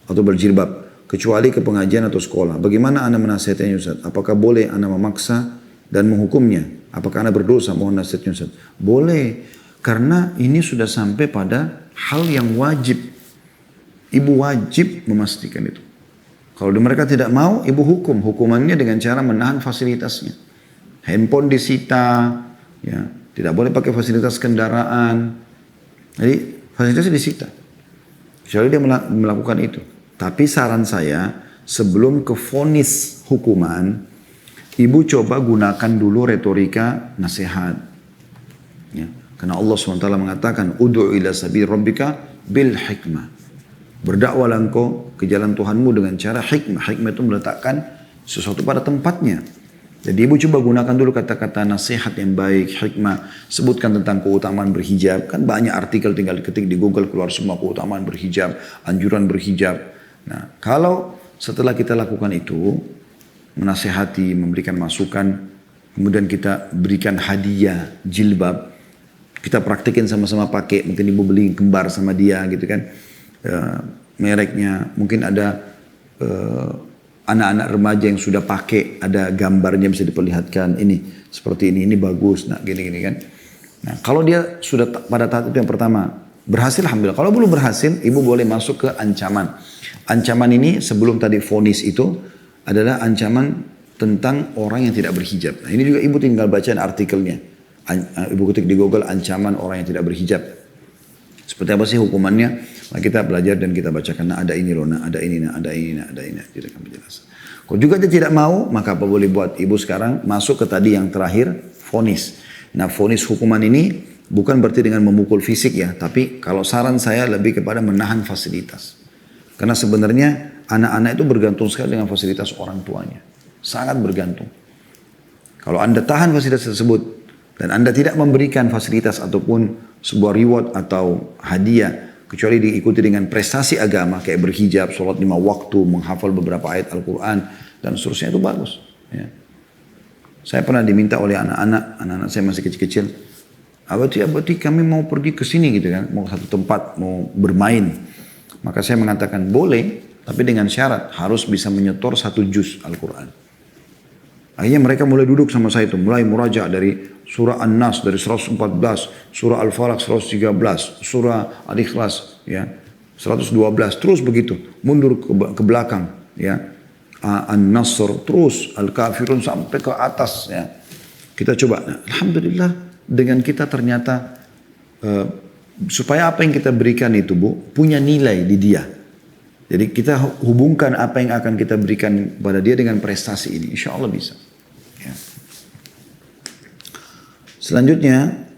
atau berjilbab. kecuali ke pengajian atau sekolah. Bagaimana Anda menasihatinya Ustaz? Apakah boleh Anda memaksa dan menghukumnya? Apakah Anda berdosa? Mohon nasihatnya Ustaz. Boleh, karena ini sudah sampai pada hal yang wajib. Ibu wajib memastikan itu. Kalau mereka tidak mau, ibu hukum. Hukumannya dengan cara menahan fasilitasnya. Handphone disita, ya, tidak boleh pakai fasilitas kendaraan. Jadi fasilitasnya disita. Kecuali dia melakukan itu. Tapi saran saya, sebelum ke vonis hukuman, ibu coba gunakan dulu retorika nasihat. Ya. Karena Allah SWT mengatakan, Udu'u ila sabil rabbika bil hikmah. Berdakwalah engkau ke jalan Tuhanmu dengan cara hikmah. Hikmah itu meletakkan sesuatu pada tempatnya. Jadi ibu coba gunakan dulu kata-kata nasihat yang baik, hikmah. Sebutkan tentang keutamaan berhijab. Kan banyak artikel tinggal diketik di Google keluar semua keutamaan berhijab, anjuran berhijab. Nah, kalau setelah kita lakukan itu, menasihati, memberikan masukan, kemudian kita berikan hadiah jilbab, kita praktekin sama-sama pakai, mungkin ibu beli kembar sama dia gitu kan, mereknya, mungkin ada anak-anak remaja yang sudah pakai, ada gambarnya bisa diperlihatkan, ini seperti ini bagus, nah gini-gini kan. Nah kalau dia sudah pada tahap itu yang pertama, berhasil alhamdulillah. Kalau belum berhasil, ibu boleh masuk ke ancaman. Ancaman ini sebelum tadi vonis itu adalah ancaman tentang orang yang tidak berhijab. Nah ini juga ibu tinggal bacain artikelnya. Ibu ketik di Google ancaman orang yang tidak berhijab. Seperti apa sih hukumannya? Nah, kita belajar dan kita bacakan. Nah ada ini loh, nah ada ini, nah ada ini, nah ada ini. Tidak akan penjelasan. Kalau juga dia tidak mau, maka apa boleh buat? Ibu sekarang masuk ke tadi yang terakhir, vonis. Nah vonis hukuman ini bukan berarti dengan memukul fisik ya. Tapi kalau saran saya lebih kepada menahan fasilitas. Karena sebenarnya anak-anak itu bergantung sekali dengan fasilitas orang tuanya. Sangat bergantung. Kalau Anda tahan fasilitas tersebut dan Anda tidak memberikan fasilitas ataupun sebuah reward atau hadiah, kecuali diikuti dengan prestasi agama kayak berhijab, sholat 5 waktu, menghafal beberapa ayat Al-Quran dan seterusnya, itu bagus. Ya. Saya pernah diminta oleh anak-anak saya masih kecil-kecil, abati kami mau pergi ke sini gitu kan, mau ke satu tempat, mau bermain. Maka saya mengatakan boleh, tapi dengan syarat harus bisa menyetor 1 juz Al-Quran. Akhirnya mereka mulai duduk sama saya itu, mulai muraja dari surah An-Nas dari 114, surah Al-Falaq 113, surah Al-Ikhlas ya 112, terus begitu, mundur ke belakang ya. An-Nasr terus, Al-Kafirun sampai ke atas ya. Kita coba, nah, alhamdulillah dengan kita ternyata supaya apa yang kita berikan itu Bu, punya nilai di dia. Jadi kita hubungkan apa yang akan kita berikan pada dia dengan prestasi ini. Insya Allah bisa. Ya. Selanjutnya,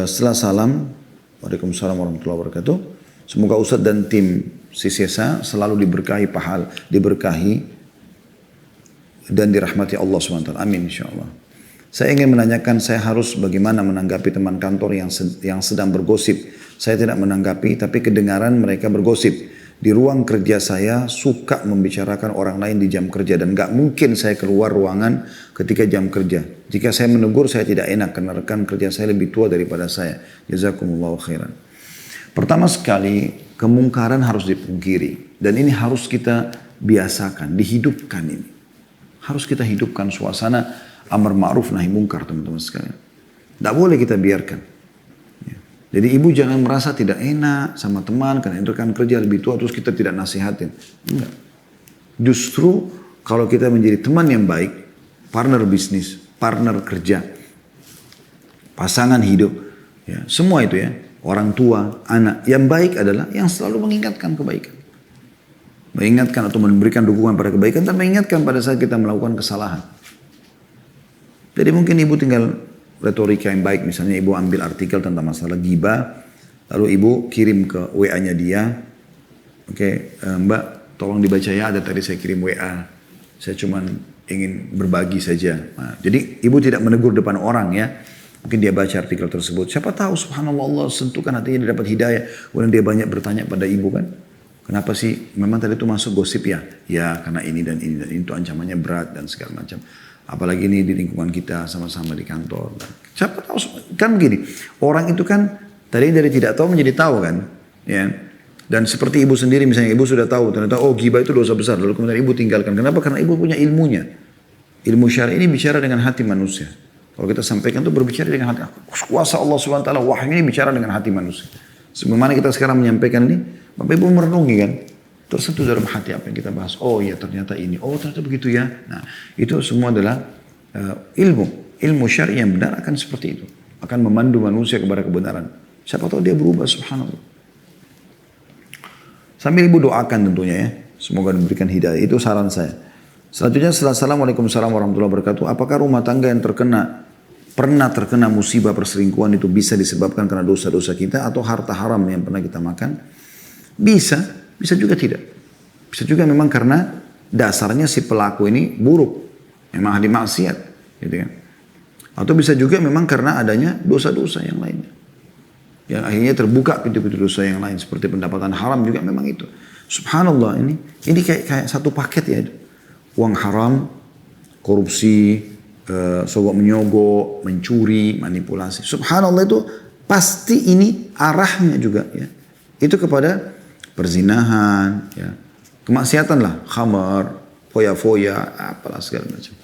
setelah salam, Waalaikumsalam warahmatullahi wabarakatuh. Semoga Ustadz dan tim Sisesa selalu diberkahi dan dirahmati Allah SWT. Amin insya Allah. Saya ingin menanyakan, saya harus bagaimana menanggapi teman kantor yang sedang bergosip. Saya tidak menanggapi, tapi kedengaran mereka bergosip. Di ruang kerja saya suka membicarakan orang lain di jam kerja. Dan gak mungkin saya keluar ruangan ketika jam kerja. Jika saya menegur, saya tidak enak karena rekan kerja saya lebih tua daripada saya. Jazakumullahu khairan. Pertama sekali, kemungkaran harus dipungkiri. Dan ini harus kita biasakan, dihidupkan ini. Harus kita hidupkan suasana amar ma'ruf nahi mungkar teman-teman sekalian. Tidak boleh kita biarkan. Ya. Jadi ibu jangan merasa tidak enak sama teman karena itu kan kerja lebih tua terus kita tidak nasihatin. Enggak. Justru kalau kita menjadi teman yang baik, partner bisnis, partner kerja, pasangan hidup, ya, semua itu ya, orang tua, anak, yang baik adalah yang selalu mengingatkan kebaikan. Mengingatkan atau memberikan dukungan pada kebaikan dan mengingatkan pada saat kita melakukan kesalahan. Jadi mungkin ibu tinggal retorika yang baik, misalnya ibu ambil artikel tentang masalah ghibah, lalu ibu kirim ke WA-nya dia, oke, Mbak tolong dibaca ya, ada tadi saya kirim WA, saya cuman ingin berbagi saja. Nah, jadi ibu tidak menegur depan orang ya, mungkin dia baca artikel tersebut, siapa tahu subhanallah Allah sentuhkan hatinya, dia dapat hidayah, kemudian dia banyak bertanya pada ibu kan, kenapa sih memang tadi itu masuk gosip ya? Ya karena ini dan ini dan itu ancamannya berat dan segala macam. Apalagi ini di lingkungan kita sama-sama di kantor. Siapa tahu kan begini. Orang itu kan tadi dari tidak tahu menjadi tahu kan. Ya. Dan seperti ibu sendiri misalnya, ibu sudah tahu ternyata oh ghibah itu dosa besar, lalu kemudian ibu tinggalkan. Kenapa? Karena ibu punya ilmunya. Ilmu syar'i ini bicara dengan hati manusia. Kalau kita sampaikan itu berbicara dengan hati. Kuasa Allah SWT, wahyu ini bicara dengan hati manusia. Sebagaimana kita sekarang menyampaikan ini, Bapak Ibu merenungi kan, tersentuh dalam hati apa yang kita bahas. Oh iya ternyata ini, oh ternyata begitu ya. Nah itu semua adalah ilmu syar'i yang benar akan seperti itu. Akan memandu manusia kepada kebenaran. Siapa tahu dia berubah, subhanallah. Sambil ibu doakan tentunya ya. Semoga diberikan hidayah. Itu saran saya. Selanjutnya Assalamualaikum warahmatullahi wabarakatuh. Apakah rumah tangga yang pernah terkena musibah perselingkuhan itu bisa disebabkan karena dosa-dosa kita atau harta haram yang pernah kita makan? Bisa juga tidak. Bisa juga memang karena dasarnya si pelaku ini buruk. Memang ahli maksiat. Gitu kan. Atau bisa juga memang karena adanya dosa-dosa yang lainnya. Yang akhirnya terbuka pintu-pintu dosa yang lain. Seperti pendapatan haram juga memang itu. Subhanallah ini kayak satu paket ya. Uang haram, korupsi, sogok menyogok, mencuri, manipulasi. Subhanallah itu pasti ini arahnya juga ya. Itu kepada perzinahan, ya. Kemaksiatan lah, khamar, foya-foya, apalah segala macam.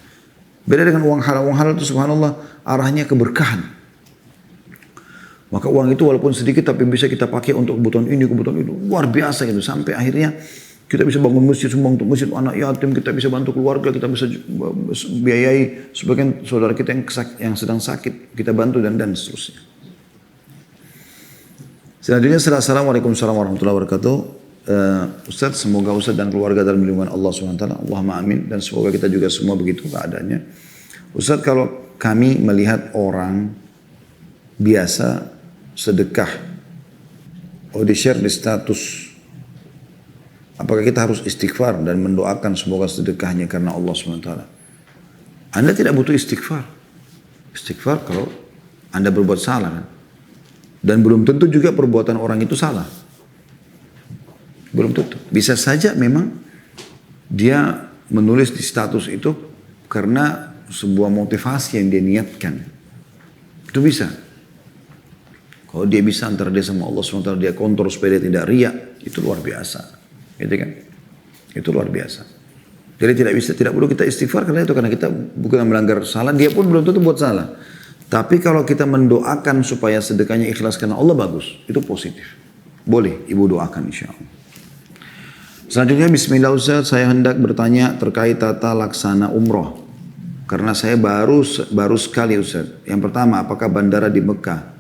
Beda dengan uang halal. Uang halal itu subhanallah arahnya keberkahan. Maka uang itu walaupun sedikit tapi bisa kita pakai untuk kebutuhan ini, kebutuhan itu. Luar biasa gitu. Sampai akhirnya kita bisa bangun masjid, sumbang untuk masjid, anak yatim, kita bisa bantu keluarga, kita bisa biayai sebagian saudara kita yang sedang sakit, kita bantu dan seterusnya. Selanjutnya Assalamualaikum warahmatullahi wabarakatuh. Ustaz, semoga Ustaz dan keluarga dalam lindungan Allah SWT. Allahumma amin. Dan semoga kita juga semua begitu keadaannya. Ustaz, kalau kami melihat orang biasa sedekah, di-share di status, apakah kita harus istighfar dan mendoakan semoga sedekahnya karena Allah SWT? Anda tidak butuh istighfar. Istighfar kalau Anda berbuat salah kan? Dan belum tentu juga perbuatan orang itu salah. Belum tentu. Bisa saja memang dia menulis di status itu karena sebuah motivasi yang dia niatkan. Itu bisa. Kalau dia bisa antara dia sama Allah SWT, dia kontrol supaya dia tidak riak, itu luar biasa. Gitu kan? Itu luar biasa. Jadi tidak perlu kita istighfar karena kita bukan melanggar salah, dia pun belum tentu buat salah. Tapi kalau kita mendoakan supaya sedekahnya ikhlas karena Allah, bagus. Itu positif. Boleh ibu doakan insya Allah. Selanjutnya bismillah Ustaz, saya hendak bertanya terkait tata laksana umroh. Karena saya baru sekali Ustaz. Yang pertama, apakah bandara di Mekah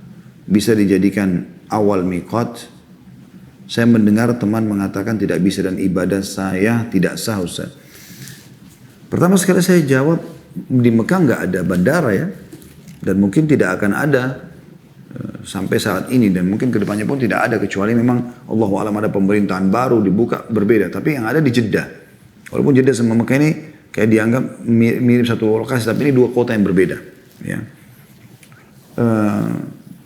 bisa dijadikan awal miqat? Saya mendengar teman mengatakan tidak bisa dan ibadah saya tidak sah Ustaz. Pertama sekali saya jawab, di Mekah nggak ada bandara ya. Dan mungkin tidak akan ada sampai saat ini. Dan mungkin kedepannya pun tidak ada. Kecuali memang Allahu a'lam ada pemerintahan baru dibuka berbeda. Tapi yang ada di Jeddah. Walaupun Jeddah sama Mekah ini kayak dianggap mirip satu lokasi. Tapi ini dua kota yang berbeda. Ya.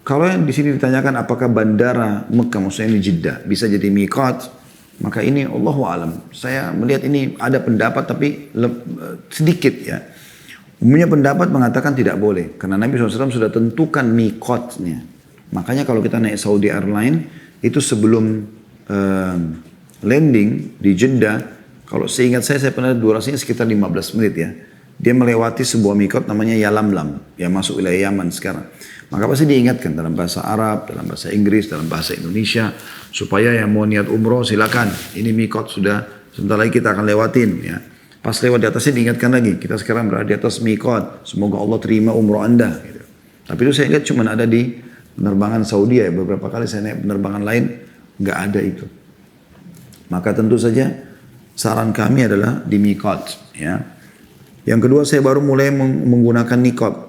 Kalau yang di sini ditanyakan apakah bandara Mekah, maksudnya ini Jeddah, bisa jadi miqat, maka ini Allahu a'lam. Saya melihat ini ada pendapat tapi sedikit ya. Umumnya pendapat mengatakan tidak boleh. Karena Nabi SAW sudah tentukan miqatnya. Makanya kalau kita naik Saudi Airlines, itu sebelum landing di Jeddah, kalau seingat saya pernah durasinya sekitar 15 menit ya. Dia melewati sebuah miqat namanya Yalamlam, yang masuk wilayah Yaman sekarang. Maka pasti diingatkan dalam bahasa Arab, dalam bahasa Inggris, dalam bahasa Indonesia, supaya yang mau niat umroh silakan. Ini miqat sudah, sebentar lagi kita akan lewatin ya. Pas lewat di atasnya diingatkan lagi, kita sekarang berada di atas miqat, semoga Allah terima umroh Anda. Gitu. Tapi itu saya lihat cuma ada di penerbangan Saudi ya, beberapa kali saya naik penerbangan lain, nggak ada itu. Maka tentu saja saran kami adalah di miqat ya. Yang kedua, saya baru mulai menggunakan niqab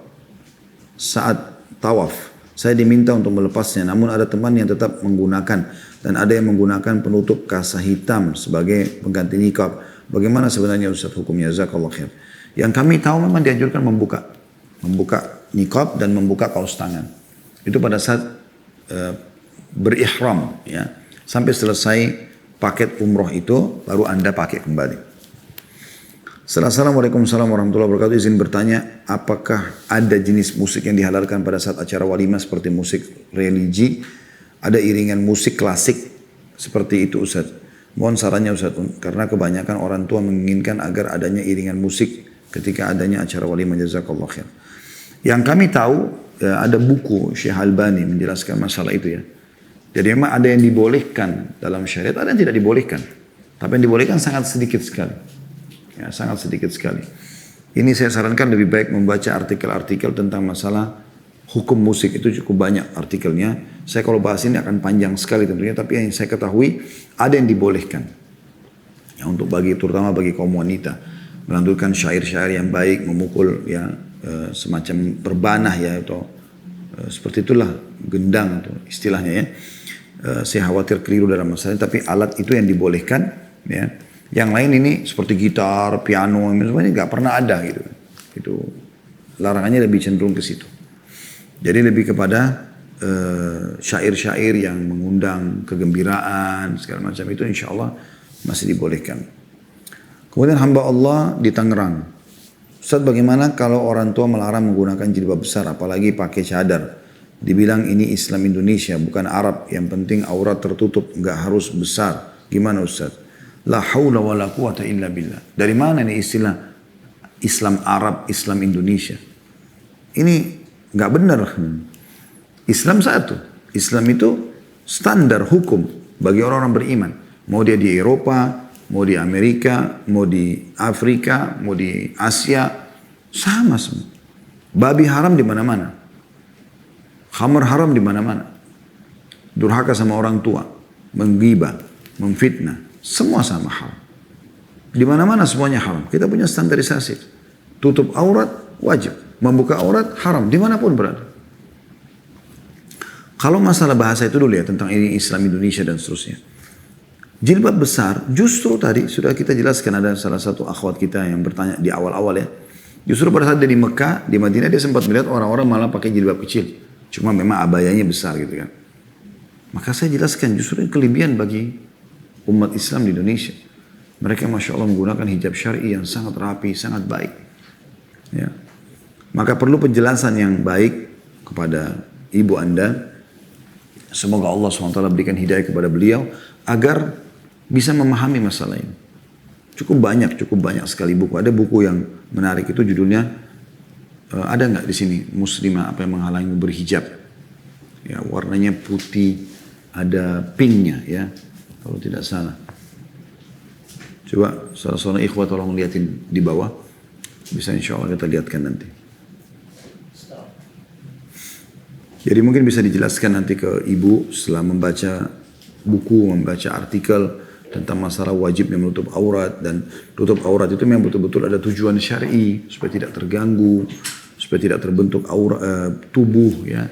saat tawaf. Saya diminta untuk melepasnya, namun ada teman yang tetap menggunakan dan ada yang menggunakan penutup kasa hitam sebagai pengganti niqab. Bagaimana sebenarnya Ustaz hukumnya? Jazakallah khair. Yang kami tahu memang dianjurkan membuka niqab dan membuka kaos tangan. Itu pada saat berihram ya. Sampai selesai paket umroh itu baru Anda pakai kembali. Assalamualaikum warahmatullahi wabarakatuh. Izin bertanya, apakah ada jenis musik yang dihalalkan pada saat acara walimah seperti musik religi? Ada iringan musik klasik seperti itu Ustaz. Mohon sarannya Ustaz, karena kebanyakan orang tua menginginkan agar adanya iringan musik ketika adanya acara walimah. Jazakallah khair. Yang kami tahu ada buku Syekh Albani menjelaskan masalah itu ya. Jadi memang ada yang dibolehkan dalam syariat, ada yang tidak dibolehkan. Tapi yang dibolehkan sangat sedikit sekali. Ya, sangat sedikit sekali. Ini saya sarankan lebih baik membaca artikel-artikel tentang masalah hukum musik, itu cukup banyak artikelnya. Saya kalau bahas ini akan panjang sekali tentunya, tapi yang saya ketahui ada yang dibolehkan. Ya, untuk terutama bagi kaum wanita, melantunkan syair-syair yang baik, memukul ya semacam berbanah ya, atau seperti itulah gendang atau istilahnya ya. Saya khawatir keliru dalam masalah, tapi alat itu yang dibolehkan ya. Yang lain ini seperti gitar, piano, semuanya nggak pernah ada gitu. Itu larangannya lebih cenderung ke situ. Jadi lebih kepada syair-syair yang mengundang kegembiraan segala macam itu insya Allah masih dibolehkan. Kemudian hamba Allah di Tangerang. Ustaz, bagaimana kalau orang tua melarang menggunakan jilbab besar apalagi pakai cadar? Dibilang ini Islam Indonesia bukan Arab, yang penting aurat tertutup, nggak harus besar. Gimana Ustaz? La haula wa la quwata illa billah. Dari mana nih istilah Islam Arab, Islam Indonesia? Ini nggak benar. Islam satu. Islam itu standar hukum bagi orang-orang beriman. Mau dia di Eropa, mau di Amerika, mau di Afrika, mau di Asia, sama semua. Babi haram di mana-mana. Khamar haram di mana-mana. Durhaka sama orang tua, menggibah, memfitnah, semua sama haram. Di mana-mana semuanya haram. Kita punya standarisasi. Tutup aurat wajib, membuka aurat haram dimanapun berada. Kalau masalah bahasa itu dulu ya, tentang ini Islam Indonesia dan seterusnya. Jilbab besar justru tadi sudah kita jelaskan, ada salah satu akhwat kita yang bertanya di awal-awal ya. Justru pada saat dia di Mekah, di Madinah dia sempat melihat orang-orang malah pakai jilbab kecil. Cuma memang abayanya besar gitu kan. Maka saya jelaskan justru kelebihan bagi umat Islam di Indonesia. Mereka Masya Allah menggunakan hijab syar'i yang sangat rapi, sangat baik. Ya. Maka perlu penjelasan yang baik kepada ibu Anda. Semoga Allah SWT berikan hidayah kepada beliau agar bisa memahami masalah ini. Cukup banyak sekali buku. Ada buku yang menarik itu judulnya, ada nggak di sini, Muslimah apa yang menghalangi berhijab? Ya, warnanya putih, ada pinknya ya, kalau tidak salah. Coba salah ikhwah tolong liatin di bawah, bisa insya Allah kita lihatkan nanti. Jadi mungkin bisa dijelaskan nanti ke ibu setelah membaca buku, membaca artikel tentang masalah wajibnya menutup aurat, dan tutup aurat itu memang betul-betul ada tujuan syar'i supaya tidak terganggu, supaya tidak terbentuk tubuh ya.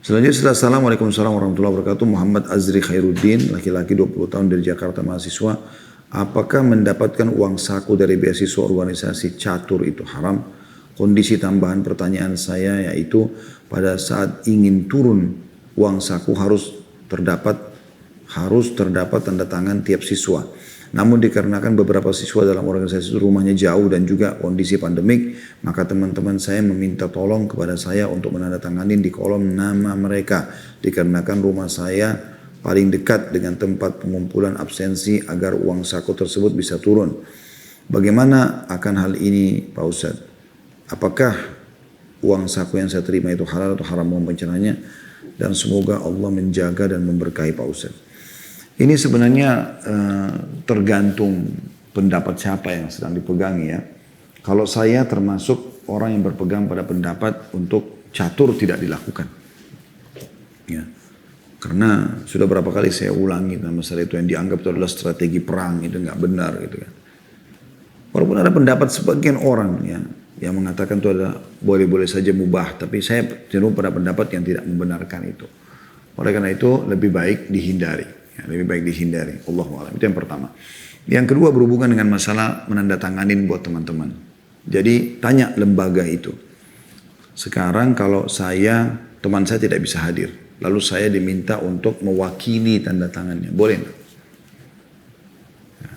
Selanjutnya, Assalamualaikum warahmatullahi wabarakatuh. Muhammad Azri Khairuddin, laki-laki 20 tahun dari Jakarta, mahasiswa. Apakah mendapatkan uang saku dari beasiswa organisasi catur itu haram? Kondisi tambahan pertanyaan saya yaitu pada saat ingin turun uang saku harus terdapat tanda tangan tiap siswa. Namun dikarenakan beberapa siswa dalam organisasi itu rumahnya jauh dan juga kondisi pandemik, maka teman-teman saya meminta tolong kepada saya untuk menandatangani di kolom nama mereka. Dikarenakan rumah saya paling dekat dengan tempat pengumpulan absensi agar uang saku tersebut bisa turun. Bagaimana akan hal ini Pak Ustadz? Apakah uang saku yang saya terima itu halal atau haram, mohon pencerahannya, dan semoga Allah menjaga dan memberkahi Pak Ustadz. Ini sebenarnya tergantung pendapat siapa yang sedang dipegangi ya. Kalau saya termasuk orang yang berpegang pada pendapat untuk catur tidak dilakukan. Ya. Karena sudah berapa kali saya ulangi masalah itu yang dianggap itu adalah strategi perang, itu nggak benar gitu kan. Walaupun ada pendapat sebagian orang ya yang mengatakan itu adalah boleh-boleh saja mubah, tapi saya cenderung pada pendapat yang tidak membenarkan itu. Oleh karena itu lebih baik dihindari, ya, lebih baik dihindari. Allahu a'lam. Itu yang pertama. Yang kedua berhubungan dengan masalah menandatanganin buat teman-teman. Jadi tanya lembaga itu. Sekarang kalau teman saya tidak bisa hadir, lalu saya diminta untuk mewakili tanda tangannya, boleh nggak?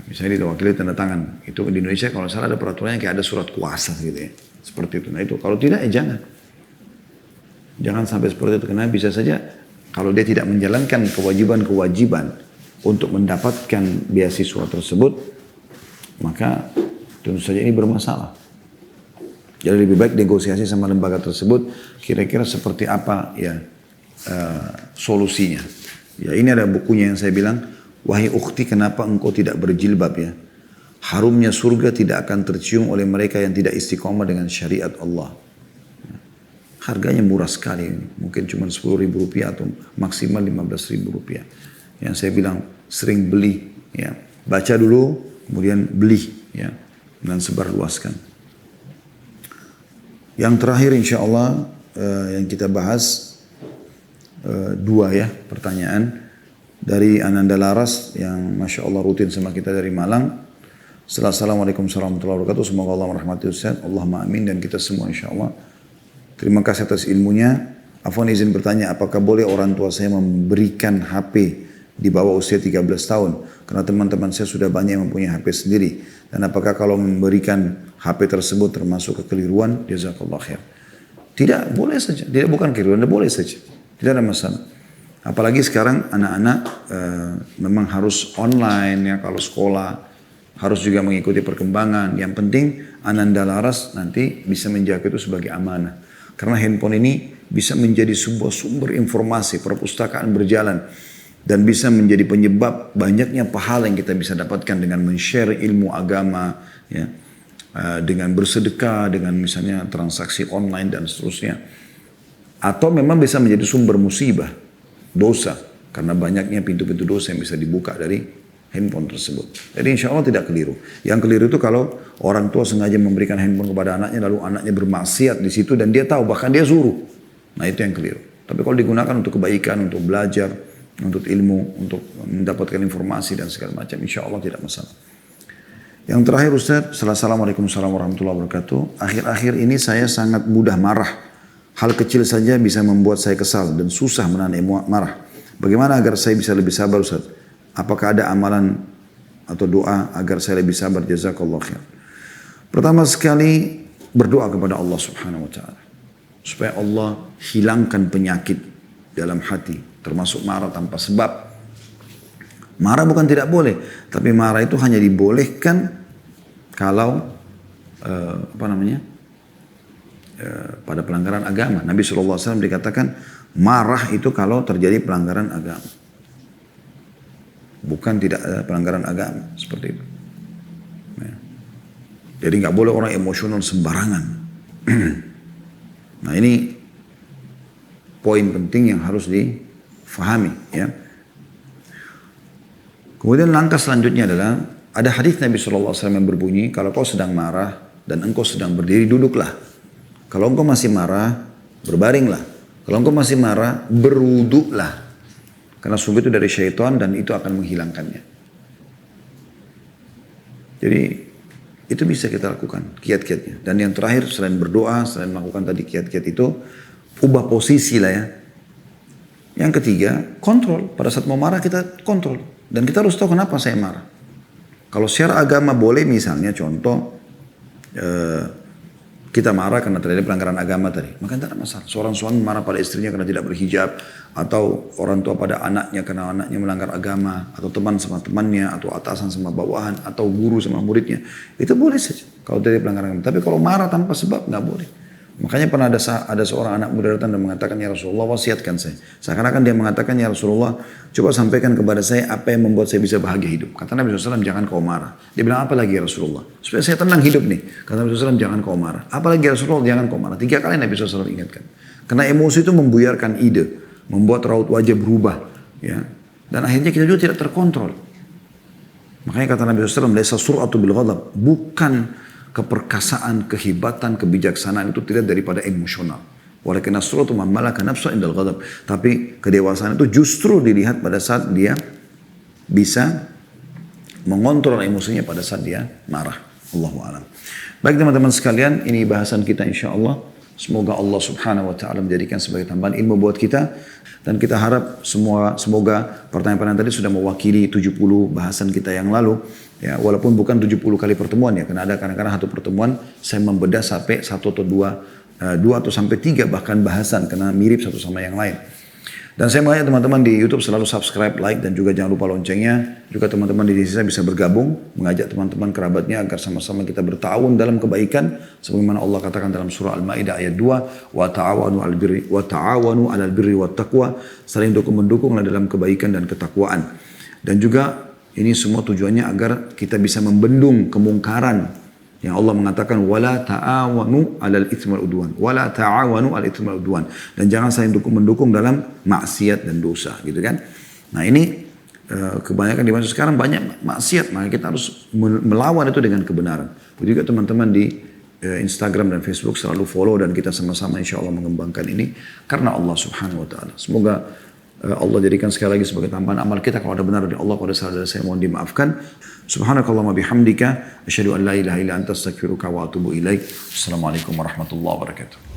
Misalnya diwakili tanda tangan, itu di Indonesia kalau salah ada peraturannya kayak ada surat kuasa gitu ya, seperti itu. Nah itu kalau tidak jangan sampai seperti itu, karena bisa saja Kalau dia tidak menjalankan kewajiban-kewajiban untuk mendapatkan beasiswa tersebut, maka tentu saja ini bermasalah. Jadi lebih baik negosiasi sama lembaga tersebut, kira-kira seperti apa ya solusinya. Ya ini ada bukunya yang saya bilang, wahai ukhti kenapa engkau tidak berjilbab ya. Harumnya surga tidak akan tercium oleh mereka yang tidak istiqomah dengan syariat Allah. Harganya murah sekali, mungkin cuma Rp10.000 atau maksimal Rp15.000. Yang saya bilang sering beli, ya baca dulu, kemudian beli, ya dan sebarluaskan. Yang terakhir insya Allah yang kita bahas dua ya pertanyaan dari Ananda Laras yang masya Allah rutin sama kita dari Malang. Assalamualaikum warahmatullahi wabarakatuh. Semoga Allah merahmati Ustaz. Allahumma amin dan kita semua insya Allah. Terima kasih atas ilmunya. Afwan izin bertanya, apakah boleh orang tua saya memberikan HP di bawah usia 13 tahun? Karena teman-teman saya sudah banyak yang mempunyai HP sendiri. Dan apakah kalau memberikan HP tersebut termasuk kekeliruan? Jazakallah khair. Tidak, boleh saja. Tidak, bukan kekeliruan, boleh saja. Tidak ada masalah. Apalagi sekarang anak-anak memang harus online ya kalau sekolah. Harus juga mengikuti perkembangan. Yang penting Ananda Laras nanti bisa menjaga itu sebagai amanah. Karena handphone ini bisa menjadi sebuah sumber informasi, perpustakaan berjalan. Dan bisa menjadi penyebab banyaknya pahala yang kita bisa dapatkan dengan men-share ilmu agama. Ya, dengan bersedekah, dengan misalnya transaksi online dan seterusnya. Atau memang bisa menjadi sumber musibah, dosa. Karena banyaknya pintu-pintu dosa yang bisa dibuka dari handphone tersebut. Jadi insya Allah tidak keliru. Yang keliru itu kalau orang tua sengaja memberikan handphone kepada anaknya, lalu anaknya bermaksiat di situ dan dia tahu, bahkan dia suruh. Nah itu yang keliru. Tapi kalau digunakan untuk kebaikan, untuk belajar, untuk ilmu, untuk mendapatkan informasi dan segala macam, insya Allah tidak masalah. Yang terakhir Ustaz, Assalamualaikum warahmatullahi wabarakatuh. Akhir-akhir ini saya sangat mudah marah. Hal kecil saja bisa membuat saya kesal dan susah menahan marah. Bagaimana agar saya bisa lebih sabar Ustaz? Apakah ada amalan atau doa agar saya lebih sabar? Jazakallah khair. Pertama sekali berdoa kepada Allah Subhanahu wa taala supaya Allah hilangkan penyakit dalam hati, termasuk marah tanpa sebab. Marah bukan tidak boleh, tapi marah itu hanya dibolehkan kalau pada pelanggaran agama. Nabi SAW dikatakan marah itu kalau terjadi pelanggaran agama. Bukan tidak ada pelanggaran agama seperti itu. Ya. Jadi nggak boleh orang emosional sembarangan. Nah ini poin penting yang harus difahami. Ya. Kemudian langkah selanjutnya adalah ada hadis Nabi SAW yang berbunyi, kalau kau sedang marah dan engkau sedang berdiri, duduklah. Kalau engkau masih marah, berbaringlah. Kalau engkau masih marah, berwuduklah. Karena sungguh itu dari syaitan dan itu akan menghilangkannya. Jadi itu bisa kita lakukan kiat-kiatnya. Dan yang terakhir selain berdoa, selain melakukan tadi kiat-kiat itu, ubah posisi lah ya. Yang ketiga, kontrol. Pada saat mau marah kita kontrol. Dan kita harus tahu kenapa saya marah. Kalau secara agama boleh misalnya contoh, kita marah karena terjadi pelanggaran agama tadi. Maka tidak ada masalah. Seorang suami marah pada istrinya karena tidak berhijab. Atau orang tua pada anaknya karena anaknya melanggar agama. Atau teman sama temannya. Atau atasan sama bawahan. Atau guru sama muridnya. Itu boleh saja kalau terjadi pelanggaran agama. Tapi kalau marah tanpa sebab nggak boleh. Makanya pernah ada seorang anak muda datang dan mengatakan, ya Rasulullah wasiatkan saya. Seakan-akan dia mengatakan, ya Rasulullah coba sampaikan kepada saya apa yang membuat saya bisa bahagia hidup. Kata Nabi SAW, jangan kau marah. Dia bilang, apa lagi ya Rasulullah? Supaya saya tenang hidup nih. Kata Nabi SAW, jangan kau marah. Apa lagi ya Rasulullah? Jangan kau marah. 3 kali Nabi SAW ingatkan. Karena emosi itu membuyarkan ide. Membuat raut wajah berubah. Ya. Dan akhirnya kita juga tidak terkontrol. Makanya kata Nabi SAW, laisa sur'atu bil ghadab. Bukan keperkasaan, kehebatan, kebijaksanaan itu tidak daripada emosional. Walakin as-suratu man malaka nafsa indal ghadab. Tapi kedewasaan itu justru dilihat pada saat dia bisa mengontrol emosinya pada saat dia marah. Allahu a'lam. Baik teman-teman sekalian, ini bahasan kita insyaallah. Semoga Allah Subhanahu wa taala menjadikan sebagai tambahan ilmu buat kita dan kita harap semoga pertanyaan-pertanyaan tadi sudah mewakili 70 bahasan kita yang lalu. Ya, walaupun bukan 70 kali pertemuan ya, karena ada kadang-kadang satu pertemuan saya membedah sampai 1 atau 2 atau sampai 3 bahkan bahasan karena mirip satu sama yang lain. Dan saya mengajak teman-teman di YouTube selalu subscribe, like, dan juga jangan lupa loncengnya. Juga teman-teman di desa bisa bergabung, mengajak teman-teman kerabatnya agar sama-sama kita bertawun dalam kebaikan. Sebagaimana Allah katakan dalam surah Al-Ma'idah ayat 2, wa ta'awanu 'alal birri wat taqwa, saling mendukunglah dalam kebaikan dan ketakwaan. Dan juga ini semua tujuannya agar kita bisa membendung kemungkaran. Yang Allah mengatakan wala ta'awanu 'alal itsmi wal udwan, wala ta'awanu 'alal itsmi wal udwan, dan jangan saling mendukung dalam maksiat dan dosa, gitu kan. Nah, ini kebanyakan di masa sekarang banyak maksiat, maka kita harus melawan itu dengan kebenaran. Begitu juga teman-teman di Instagram dan Facebook selalu follow, dan kita sama-sama insya Allah mengembangkan ini karena Allah Subhanahu wa taala. Semoga Allah jadikan sekali lagi sebagai tambahan amal kita. Kalau ada benar dari Allah, kalau ada salah dari saya mohon dimaafkan. Subhanakallahumma bihamdika asyhadu an la ilaha illa anta astaghfiruka wa atubu ilaik. Assalamualaikum warahmatullahi wabarakatuh.